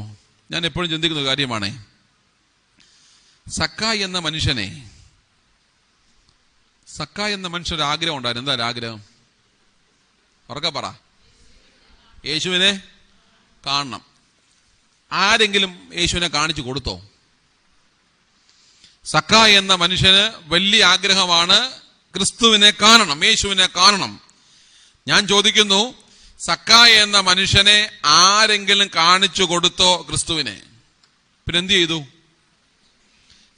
ഞാൻ എപ്പോഴും ചിന്തിക്കുന്ന കാര്യമാണ്. സക്കായി എന്ന മനുഷ്യർ ആഗ്രഹം ഉണ്ടായിരുന്നു. എന്താ ആഗ്രഹം? ഉറക്കെ പറ. യേശുവിനെ കാണണം. ആരെങ്കിലും യേശുവിനെ കാണിച്ചു കൊടുത്തോ? സക്കായി എന്ന മനുഷ്യന് വലിയ ആഗ്രഹമാണ് ക്രിസ്തുവിനെ കാണണം, യേശുവിനെ കാണണം. ഞാൻ ചോദിക്കുന്നു, സക്കായി എന്ന മനുഷ്യനെ ആരെങ്കിലും കാണിച്ചു കൊടുത്തോ ക്രിസ്തുവിനെ? പിന്നെന്ത് ചെയ്തു?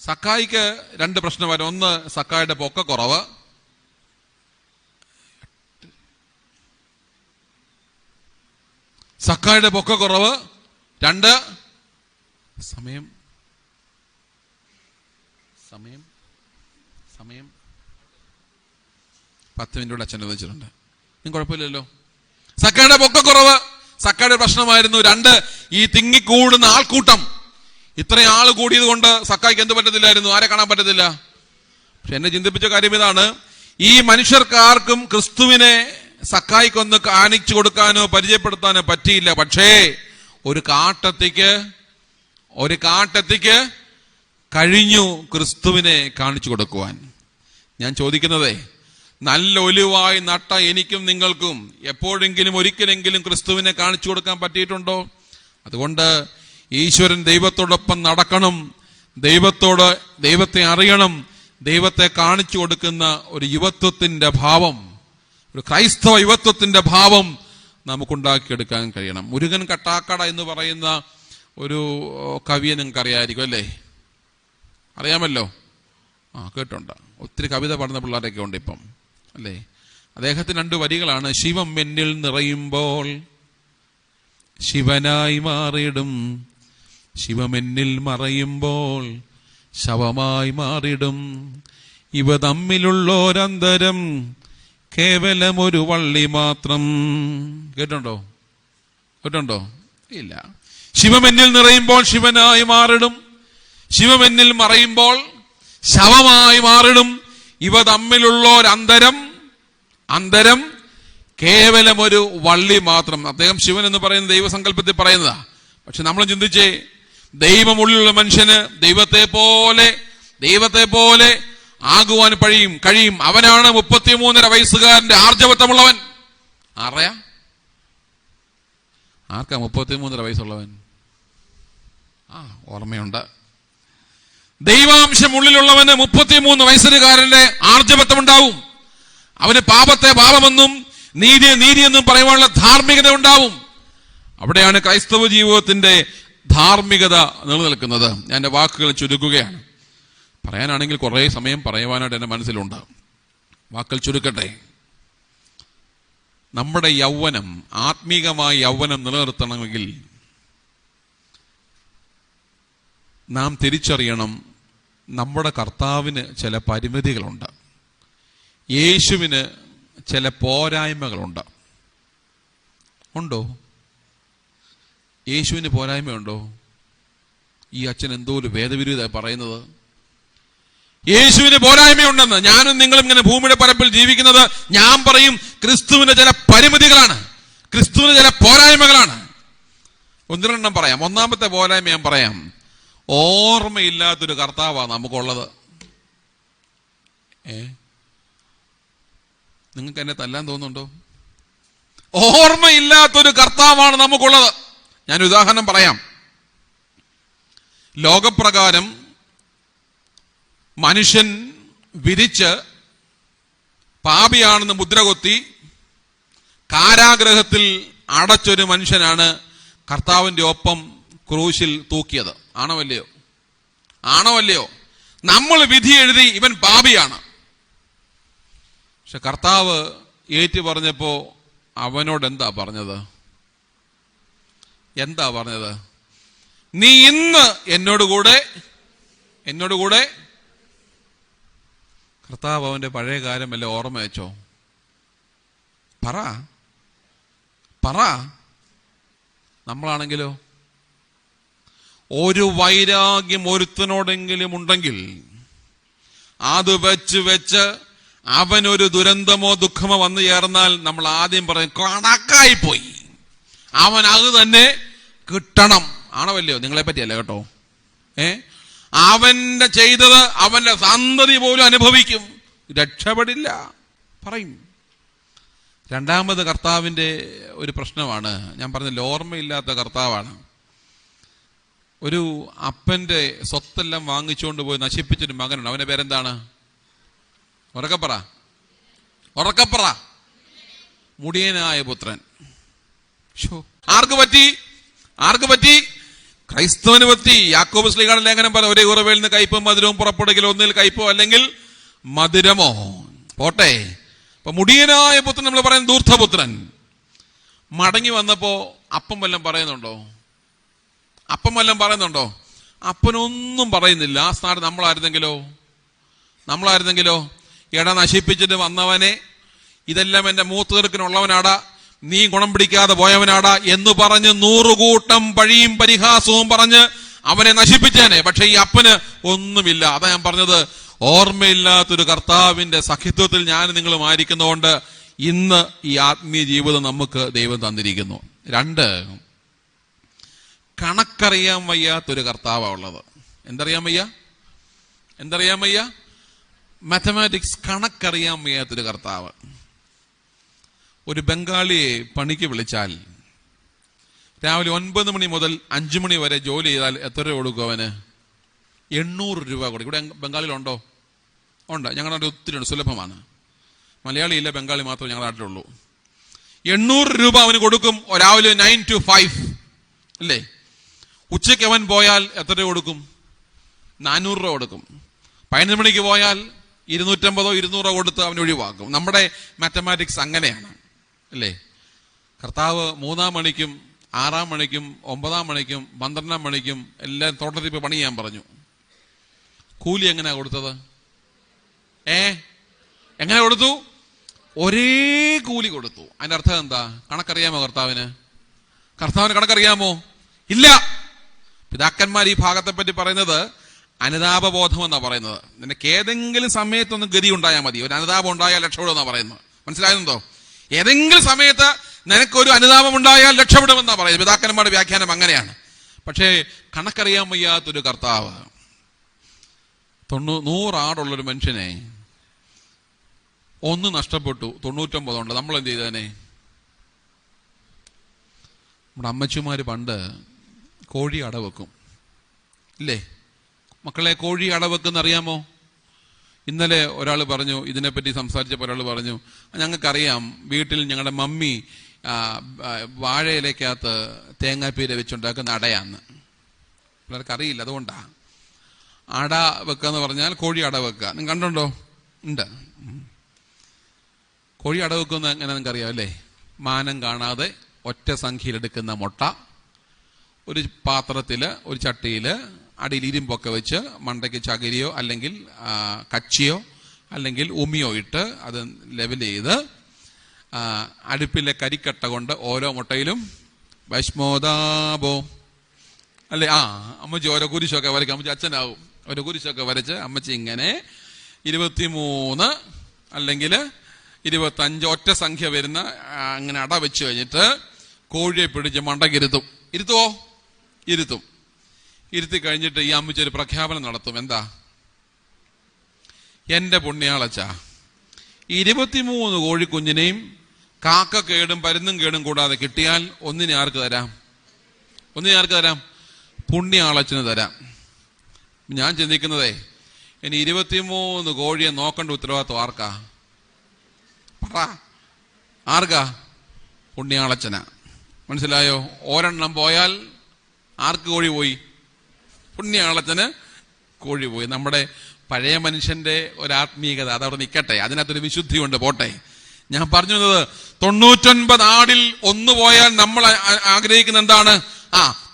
സക്കായിക്ക് 2 പ്രശ്നം വരും. ഒന്ന്, സക്കായിയുടെ പൊക്കക്കുറവ്. സക്കായിയുടെ പൊക്കക്കുറവ്. 2, സമയം. 10 മിനിറ്റ് കൂടെ അച്ഛൻ വെച്ചിട്ടുണ്ട്. നിങ്ങൾക്ക് കുഴപ്പമില്ലല്ലോ. സക്കയുടെ പൊക്കക്കുറവ് സക്കയുടെ പ്രശ്നമായിരുന്നു. 2, ഈ തിങ്ങിക്കൂടുന്ന ആൾക്കൂട്ടം. ഇത്രയും ആൾ കൂടിയത് കൊണ്ട് സക്കായിക്ക് എന്ത് പറ്റത്തില്ലായിരുന്നു? ആരെ കാണാൻ പറ്റത്തില്ല. പക്ഷെ എന്നെ ചിന്തിപ്പിച്ച കാര്യം ഇതാണ്, ഈ മനുഷ്യർക്കാർക്കും ക്രിസ്തുവിനെ സക്കായിക്കൊന്ന് കാണിച്ചു കൊടുക്കാനോ പരിചയപ്പെടുത്താനോ പറ്റിയില്ല. പക്ഷേ ഒരു കാട്ടത്തിക്ക് കഴിഞ്ഞു ക്രിസ്തുവിനെ കാണിച്ചു കൊടുക്കുവാൻ. ഞാൻ ചോദിക്കുന്നതേ, നല്ല ഒലിവായി നട്ട എനിക്കും നിങ്ങൾക്കും എപ്പോഴെങ്കിലും ഒരിക്കലെങ്കിലും ക്രിസ്തുവിനെ കാണിച്ചു കൊടുക്കാൻ പറ്റിയിട്ടുണ്ടോ? അതുകൊണ്ട് ഈശ്വരൻ ദൈവത്തോടൊപ്പം നടക്കണം, ദൈവത്തെ അറിയണം, ദൈവത്തെ കാണിച്ചു കൊടുക്കുന്ന ഒരു യുവത്വത്തിന്റെ ഭാവം, ഒരു ക്രൈസ്തവ യുവത്വത്തിന്റെ ഭാവം നമുക്കുണ്ടാക്കിയെടുക്കാൻ കഴിയണം. മുരുകൻ കട്ടാക്കട എന്ന് പറയുന്ന ഒരു കവിയെ നിങ്ങൾക്ക് അറിയാമായിരിക്കും അല്ലേ? അറിയാമല്ലോ. കേട്ടുണ്ട്. ഒത്തിരി കവിത പാടുന്ന പിള്ളേരൊക്കെ ഉണ്ട് ഇപ്പം അല്ലേ? അദ്ദേഹത്തിന് 2 വരികളാണ്. ശിവം എന്നിൽ നിറയുമ്പോൾ ശിവനായി മാറിയിടും, ശിവമെന്നിൽ മറയുമ്പോൾ ശവമായി മാറിടും, ഇവ തമ്മിലുള്ളോരന്തരം കേവലം ഒരു വള്ളി മാത്രം. കേട്ടുണ്ടോ? ഇല്ല. ശിവമെന്നിൽ നിറയുമ്പോൾ ശിവനായി മാറിടും, ശിവമെന്നിൽ മറയുമ്പോൾ ശവമായി മാറിടും, ഇവ തമ്മിലുള്ളോരന്തരം കേവലം ഒരു വള്ളി മാത്രം. അദ്ദേഹം ശിവൻ എന്ന് പറയുന്ന ദൈവസങ്കല്പത്തിൽ പറയുന്നതാ. പക്ഷെ നമ്മൾ ചിന്തിച്ചേ, ദൈവമുള്ളിലുള്ള മനുഷ്യന് ദൈവത്തെ പോലെ ആകുവാൻ കഴിയും. അവനാണ് 33.5 വയസ്സുകാരന്റെ ആർജവത്വമുള്ളവൻ. ആർക്കാ 33.5 വയസ്സുള്ളവൻ? ഓർമ്മയുണ്ട്. ദൈവാംശം ഉള്ളിലുള്ളവന് 33 വയസ്സുകാരന്റെ ആർജവത്വം ഉണ്ടാവും. അവന് പാപത്തെ പാപമെന്നും നീതിയെ നീതിയെന്നും പറയുവാനുള്ള ധാർമ്മികത ഉണ്ടാവും. അവിടെയാണ് ക്രൈസ്തവ ജീവിതത്തിന്റെ ധാർമ്മികത നിലനിൽക്കുന്നത്. ഞാൻ എൻ്റെ വാക്കുകൾ ചുരുക്കുകയാണ്. പറയാനാണെങ്കിൽ കുറേ സമയം പറയുവാനായിട്ട് എൻ്റെ മനസ്സിലുണ്ട്. വാക്കുകൾ ചുരുക്കട്ടെ. നമ്മുടെ യൗവനം, ആത്മീകമായ യൗവനം നിലനിർത്തണമെങ്കിൽ നാം തിരിച്ചറിയണം, നമ്മുടെ കർത്താവിന് ചില പരിമിതികളുണ്ട്, യേശുവിന് ചില പോരായ്മകളുണ്ട്. ഉണ്ടോ? യേശുവിന് പോരായ്മയുണ്ടോ? ഈ അച്ഛൻ എന്തോ ഒരു വേദവിരുദ്ധ പറയുന്നത്. യേശുവിന് പോരായ്മയുണ്ടെന്ന്. ഞാനും നിങ്ങളും ഇങ്ങനെ ഭൂമിയുടെ പരപ്പിൽ ജീവിക്കുന്നത്, ഞാൻ പറയും ക്രിസ്തുവിന്റെ ചില പരിമിതികളാണ്, ക്രിസ്തുവിന് ചില പോരായ്മകളാണ്. 1-2 പറയാം. ഒന്നാമത്തെ പോരായ്മ ഞാൻ പറയാം. ഓർമ്മയില്ലാത്തൊരു കർത്താവാണ് നമുക്കുള്ളത്. നിങ്ങൾക്ക് എന്നെ തല്ലാൻ തോന്നുന്നുണ്ടോ? ഓർമ്മയില്ലാത്തൊരു കർത്താവാണ് നമുക്കുള്ളത്. ഞാൻ ഉദാഹരണം പറയാം. ലോകപ്രകാരം മനുഷ്യൻ വിധിച്ച് പാപിയാണെന്ന് മുദ്രകൊത്തി കാരാഗ്രഹത്തിൽ അടച്ചൊരു മനുഷ്യനാണ് കർത്താവിന്റെ ഒപ്പം ക്രൂശിൽ തൂക്കിയത്. ആണോ അല്ലയോ? നമ്മൾ വിധി എഴുതി ഇവൻ പാപിയാണ്. പക്ഷെ കർത്താവ് ഏറ്റു പറഞ്ഞപ്പോ അവനോട് എന്താ പറഞ്ഞത്? നീ ഇന്ന് എന്നോടുകൂടെ കർത്താവ് അവന്റെ പഴയ കാലമല്ല ഓർമ്മ വെച്ചോ? പറ. നമ്മളാണെങ്കിലോ, ഒരു വൈരാഗ്യം ഒരുത്തനോടെങ്കിലും ഉണ്ടെങ്കിൽ അത് വെച്ച് അവനൊരു ദുരന്തമോ ദുഃഖമോ വന്നു ചേർന്നാൽ നമ്മൾ ആദ്യം പറയും കണക്കായി പോയി, അവൻ അത് തന്നെ കിട്ടണം. ആണോ അല്ലയോ? നിങ്ങളെ പറ്റിയല്ല കേട്ടോ. അവന്റെ ചെയ്തത് അവന്റെ സന്തതി പോലും അനുഭവിക്കും, രക്ഷപ്പെടില്ല പറയും. രണ്ടാമത് കർത്താവിന്റെ ഒരു പ്രശ്നമാണ് ഞാൻ പറഞ്ഞില്ല, ഓർമ്മയില്ലാത്ത കർത്താവാണ്. ഒരു അപ്പന്റെ സ്വത്തെല്ലാം വാങ്ങിച്ചുകൊണ്ട് പോയി നശിപ്പിച്ചൊരു മകനുണ്ട്. അവന്റെ പേരെന്താണ്? ഉറക്കപ്പറ. മുടിയനായ പുത്രൻ. ആർക്ക് പറ്റി? ക്രൈസ്തവന് പറ്റി. യാക്കോബ് ശ്ലീഹയുടെ ലേഖനം പറ, ഒരേ ഉറവയിൽ നിന്ന് കയ്പും മധുരവും പുറപ്പെടുകില്ല, ഒന്നിൽ കയ്പോ അല്ലെങ്കിൽ മധുരമോ. പോട്ടെ. അപ്പൊ മുടിയനായ പുത്രൻ നമ്മൾ പറയുന്നത് ധൂർത്തപുത്രൻ. മടങ്ങി വന്നപ്പോ അപ്പം വല്ലതും പറയുന്നുണ്ടോ? അപ്പനൊന്നും പറയുന്നില്ല. ആ സ്ഥാനത്ത് നമ്മളായിരുന്നെങ്കിലോ, എടാ നശിപ്പിച്ചിട്ട് വന്നവനെ ഇതെല്ലാം എന്റെ മൂത്തുതീർക്കിനുള്ളവനാടാ, നീ ഗുണം പിടിക്കാതെ പോയവനാടാ എന്ന് പറഞ്ഞ് 100 കൂട്ടം പഴിയും പരിഹാസവും പറഞ്ഞ് അവനെ നശിപ്പിച്ചേനെ. പക്ഷെ ഈ അപ്പന് ഒന്നുമില്ല. അതാ ഞാൻ പറഞ്ഞത്, ഓർമ്മയില്ലാത്തൊരു കർത്താവിന്റെ സഖിത്വത്തിൽ ഞാൻ നിങ്ങളും ആയിരിക്കുന്നതുകൊണ്ട് ഇന്ന് ഈ ആത്മീയ ജീവിതം നമുക്ക് ദൈവം തന്നിരിക്കുന്നു. 2, കണക്കറിയാൻ വയ്യാത്തൊരു കർത്താവാണ് ഉള്ളത്. എന്തറിയാൻ വയ്യ? മാത്തമാറ്റിക്സ് കണക്കറിയാൻ വയ്യാത്തൊരു കർത്താവ്. ഒരു ബംഗാളിയെ പണിക്ക് വിളിച്ചാൽ രാവിലെ 9 മണി മുതൽ 5 മണി വരെ ജോലി ചെയ്താൽ എത്ര രൂപ കൊടുക്കും അവന്? 800 രൂപ കൊടുക്കും. ഇവിടെ ബംഗാളിലുണ്ടോ? ഉണ്ട്. ഞങ്ങളുടെ നാട്ടിൽ ഒത്തിരി ഉണ്ട്, സുലഭമാണ്. മലയാളി ഇല്ല, ബംഗാളി മാത്രമേ ഞങ്ങളുടെ നാട്ടിലുള്ളൂ. 800 രൂപ അവന് കൊടുക്കും. രാവിലെ 9 to 5 അല്ലേ? ഉച്ചയ്ക്ക് അവൻ പോയാൽ എത്ര രൂപ കൊടുക്കും? 400 രൂപ കൊടുക്കും. 11 മണിക്ക് പോയാൽ 250 200 രൂപ കൊടുത്ത് അവൻ ഒഴിവാക്കും. നമ്മുടെ മാത്തമാറ്റിക്സ് അങ്ങനെയാണ് അല്ലേ? കർത്താവ് 3 മണിക്കും 6 മണിക്കും 9 മണിക്കും 12 മണിക്കും എല്ലാം തോട്ടത്തിൽ പണി ചെയ്യാൻ പറഞ്ഞു. കൂലി എങ്ങനെയാ കൊടുത്തത്? എങ്ങനെ കൊടുത്തു? ഒരേ കൂലി കൊടുത്തു. അതിന്റെ അർത്ഥം എന്താ? കണക്കറിയാമോ കർത്താവിന് കണക്കറിയാമോ? ഇല്ല. പിതാക്കന്മാർ ഈ ഭാഗത്തെ പറ്റി പറയുന്നത് അനുതാപബോധം എന്നാ പറയുന്നത്. നിനക്ക് ഏതെങ്കിലും സമയത്തൊന്നും ഗതി ഉണ്ടായാൽ മതി, ഒരു അനുതാപം ഉണ്ടായാൽ രക്ഷപ്പെടുമെന്നാ പറയുന്നത്. മനസ്സിലായിരുന്നോ? ഏതെങ്കിലും സമയത്ത് നിനക്കൊരു അനുതാപം ഉണ്ടായാൽ രക്ഷപ്പെടുമെന്നാ പറയുന്നത്. പിതാക്കന്മാരുടെ വ്യാഖ്യാനം അങ്ങനെയാണ്. പക്ഷേ കണക്കറിയാൻ വയ്യാത്തൊരു കർത്താവ്, 100 ആടുള്ളൊരു മനുഷ്യനെ ഒന്ന് നഷ്ടപ്പെട്ടു, 99 ഉണ്ട്. നമ്മൾ എന്ത് ചെയ്തേനെ? നമ്മുടെ അമ്മച്ചിമാര് പണ്ട് കോഴി അടവെക്കും ഇല്ലേ? മക്കളെ, കോഴി അടവെക്കുന്ന അറിയാമോ? ഇന്നലെ ഒരാൾ പറഞ്ഞു, ഇതിനെപ്പറ്റി സംസാരിച്ചപ്പോൾ ഒരാൾ പറഞ്ഞു, ഞങ്ങൾക്കറിയാം, വീട്ടിൽ ഞങ്ങളുടെ മമ്മി വാഴയിലേക്കകത്ത് തേങ്ങാപ്പീര വെച്ചുണ്ടാക്കുന്ന അടയാന്ന്. പിള്ളേർക്ക് അറിയില്ല, അതുകൊണ്ടാ. അട വെക്കുക എന്ന് പറഞ്ഞാൽ കോഴി അട വെക്കുക. നിങ്ങൾ കണ്ടുണ്ടോ? ഉണ്ട്. കോഴി അട വെക്കുന്ന എങ്ങനെ നിങ്ങൾക്ക് അറിയാം അല്ലേ? മാനം കാണാതെ ഒറ്റ സംഖ്യയിലെടുക്കുന്ന മുട്ട ഒരു പാത്രത്തിൽ, ഒരു ചട്ടിയിൽ അടിയിൽ ഇരുമ്പൊക്കെ വെച്ച് മണ്ടയ്ക്ക് ചകിരിയോ അല്ലെങ്കിൽ കച്ചിയോ അല്ലെങ്കിൽ ഉമിയോ ഇട്ട് അത് ലെവൽ ചെയ്ത് അടുപ്പിലെ കരിക്കട്ട കൊണ്ട് ഓരോ മുട്ടയിലും ഭസ്മോദാബോ അല്ലേ? അമ്മച്ചി ഓരോ കുരിശൊക്കെ വരയ്ക്കും. അമ്മച്ചി അച്ഛനാവും. ഓരോ കുരിശൊക്കെ വരച്ച് അമ്മച്ചി ഇങ്ങനെ 23 അല്ലെങ്കിൽ 25 ഒറ്റ സംഖ്യ വരുന്ന അങ്ങനെ അട വെച്ച് കഴിഞ്ഞിട്ട് കോഴിയെ പിടിച്ച് മണ്ടക്കിരുത്തും. ഇരുത്തും. ഇരുത്തി കഴിഞ്ഞിട്ട് ഈ അമ്മച്ചി ഒരു പ്രഖ്യാപനം നടത്തും. എന്താ? എന്റെ പുണ്യാളച്ച, 23 കോഴിക്കുഞ്ഞിനെയും കാക്കക്കേടും പരുന്നും കേടും കൂടാതെ കിട്ടിയാൽ ഒന്നിനെ ആർക്ക് തരാം? പുണ്യാളച്ചന് തരാം. ഞാൻ ചിന്തിക്കുന്നതേ, ഇനി 23 കോഴിയെ നോക്കേണ്ട ഉത്തരവാദിത്വം ആർക്കാ? ആർക്കാ? പുണ്യാളച്ചനാ. മനസ്സിലായോ? ഒരെണ്ണം പോയാൽ ആർക്ക് കോഴി പോയി? പുണ്യാളച്ചന് കോഴി പോയി. നമ്മുടെ പഴയ മനുഷ്യന്റെ ഒരാത്മീയത അതവിടെ നിൽക്കട്ടെ, അതിനകത്തൊരു വിശുദ്ധിയുണ്ട്, പോട്ടെ. ഞാൻ പറഞ്ഞു വന്നത്, 99 ആടിൽ 1 പോയാൽ നമ്മൾ ആഗ്രഹിക്കുന്ന എന്താണ്?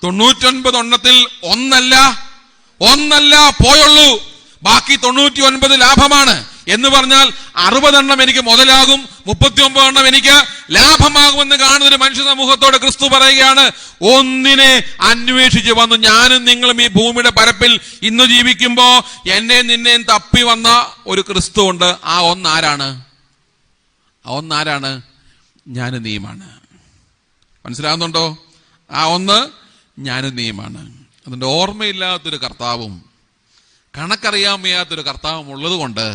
99 എണ്ണത്തിൽ ഒന്നല്ല പോയുള്ളൂ, ബാക്കി 99 ലാഭമാണ് എന്ന് പറഞ്ഞാൽ 60 എണ്ണം എനിക്ക് മുതലാകും, 39 എണ്ണം എനിക്ക് ലാഭമാകുമെന്ന് കാണുന്ന ഒരു മനുഷ്യ സമൂഹത്തോട് ക്രിസ്തു പറയുകയാണ്, ഒന്നിനെ അന്വേഷിച്ച് വന്നു. ഞാനും നിങ്ങളും ഈ ഭൂമിയുടെ പരപ്പിൽ ഇന്ന് ജീവിക്കുമ്പോ എന്നെ നിന്നെയും തപ്പി വന്ന ഒരു ക്രിസ്തു ഉണ്ട്. ആ ഒന്നാരാണ്? ഞാനും നീയുമാണ്. മനസ്സിലാകുന്നുണ്ടോ? ആ ഒന്ന് ഞാനും നീയുമാണ്. അതുകൊണ്ട് ഓർമ്മയില്ലാത്തൊരു കർത്താവും കണക്കറിയാൻ വയ്യാത്തൊരു കർത്താവും ഉള്ളത് കൊണ്ട്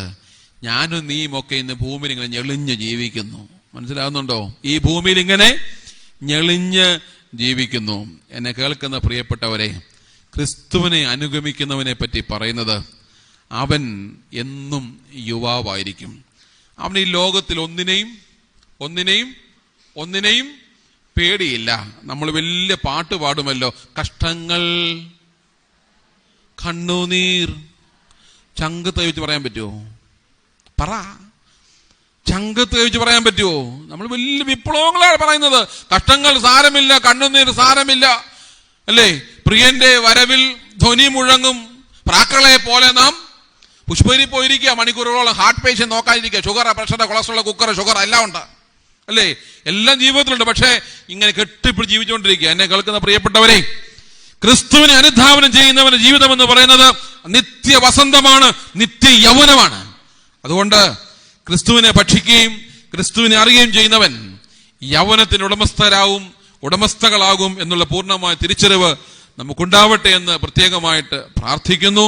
ഞാനും നീയും ഒക്കെ ഇന്ന് ഭൂമിയിൽ ഇങ്ങനെ ഞെളിഞ്ഞ് ജീവിക്കുന്നു. മനസ്സിലാകുന്നുണ്ടോ? ഈ ഭൂമിയിൽ ഇങ്ങനെ ഞെളിഞ്ഞ് ജീവിക്കുന്നു. എന്നെ കേൾക്കുന്ന പ്രിയപ്പെട്ടവരെ, ക്രിസ്തുവിനെ അനുഗമിക്കുന്നവനെ പറ്റി പറയുന്നത് അവൻ എന്നും യുവാവായിരിക്കും. അവൻ ഈ ലോകത്തിൽ ഒന്നിനെയും പേടിയില്ല. നമ്മൾ വലിയ പാട്ട് പാടുമല്ലോ, കഷ്ടങ്ങൾ, കണ്ണുനീർ, ചങ്കത്ത് വെച്ച് പറയാൻ പറ്റുമോ? ചങ്കത്ത് വെച്ച് പറയാൻ പറ്റുമോ? നമ്മൾ വലിയ വിപ്ലവങ്ങളാണ് പറയുന്നത്. കഷ്ടങ്ങൾ സാരമില്ല, കണ്ണുനീർ സാരമില്ല അല്ലേ? പ്രിയന്റെ വരവിൽ ധ്വനി മുഴങ്ങും പ്രാക്കളെ പോലെ നാം പുഷ്പഗിരി പോയിരിക്കുക മണിക്കൂറുകളോളം, ഹാർട്ട് പേഷ്യന്റ് നോക്കാതിരിക്കുക, sugar, pressure, cholesterol, cooker, sugar എല്ലാം ഉണ്ട്, അല്ലേ? എല്ലാം ജീവിതത്തിലുണ്ട്. പക്ഷേ ഇങ്ങനെ കെട്ടിപ്പിടി ജീവിച്ചുകൊണ്ടിരിക്കുക. എന്നെ കേൾക്കുന്ന പ്രിയപ്പെട്ടവരെ, ക്രിസ്തുവിനെ അനുധാവനം ചെയ്യുന്നവന്റെ ജീവിതം എന്ന് പറയുന്നത് നിത്യ വസന്തമാണ്, നിത്യ യൗവനമാണ്. അതുകൊണ്ട് ക്രിസ്തുവിനെ ഭക്ഷിക്കുകയും ക്രിസ്തുവിനെ അറിയുകയും ചെയ്യുന്നവൻ യൗവനത്തിന് ഉടമസ്ഥകളാകും എന്നുള്ള പൂർണ്ണമായ തിരിച്ചറിവ് നമുക്കുണ്ടാവട്ടെ എന്ന് പ്രത്യേകമായിട്ട് പ്രാർത്ഥിക്കുന്നു.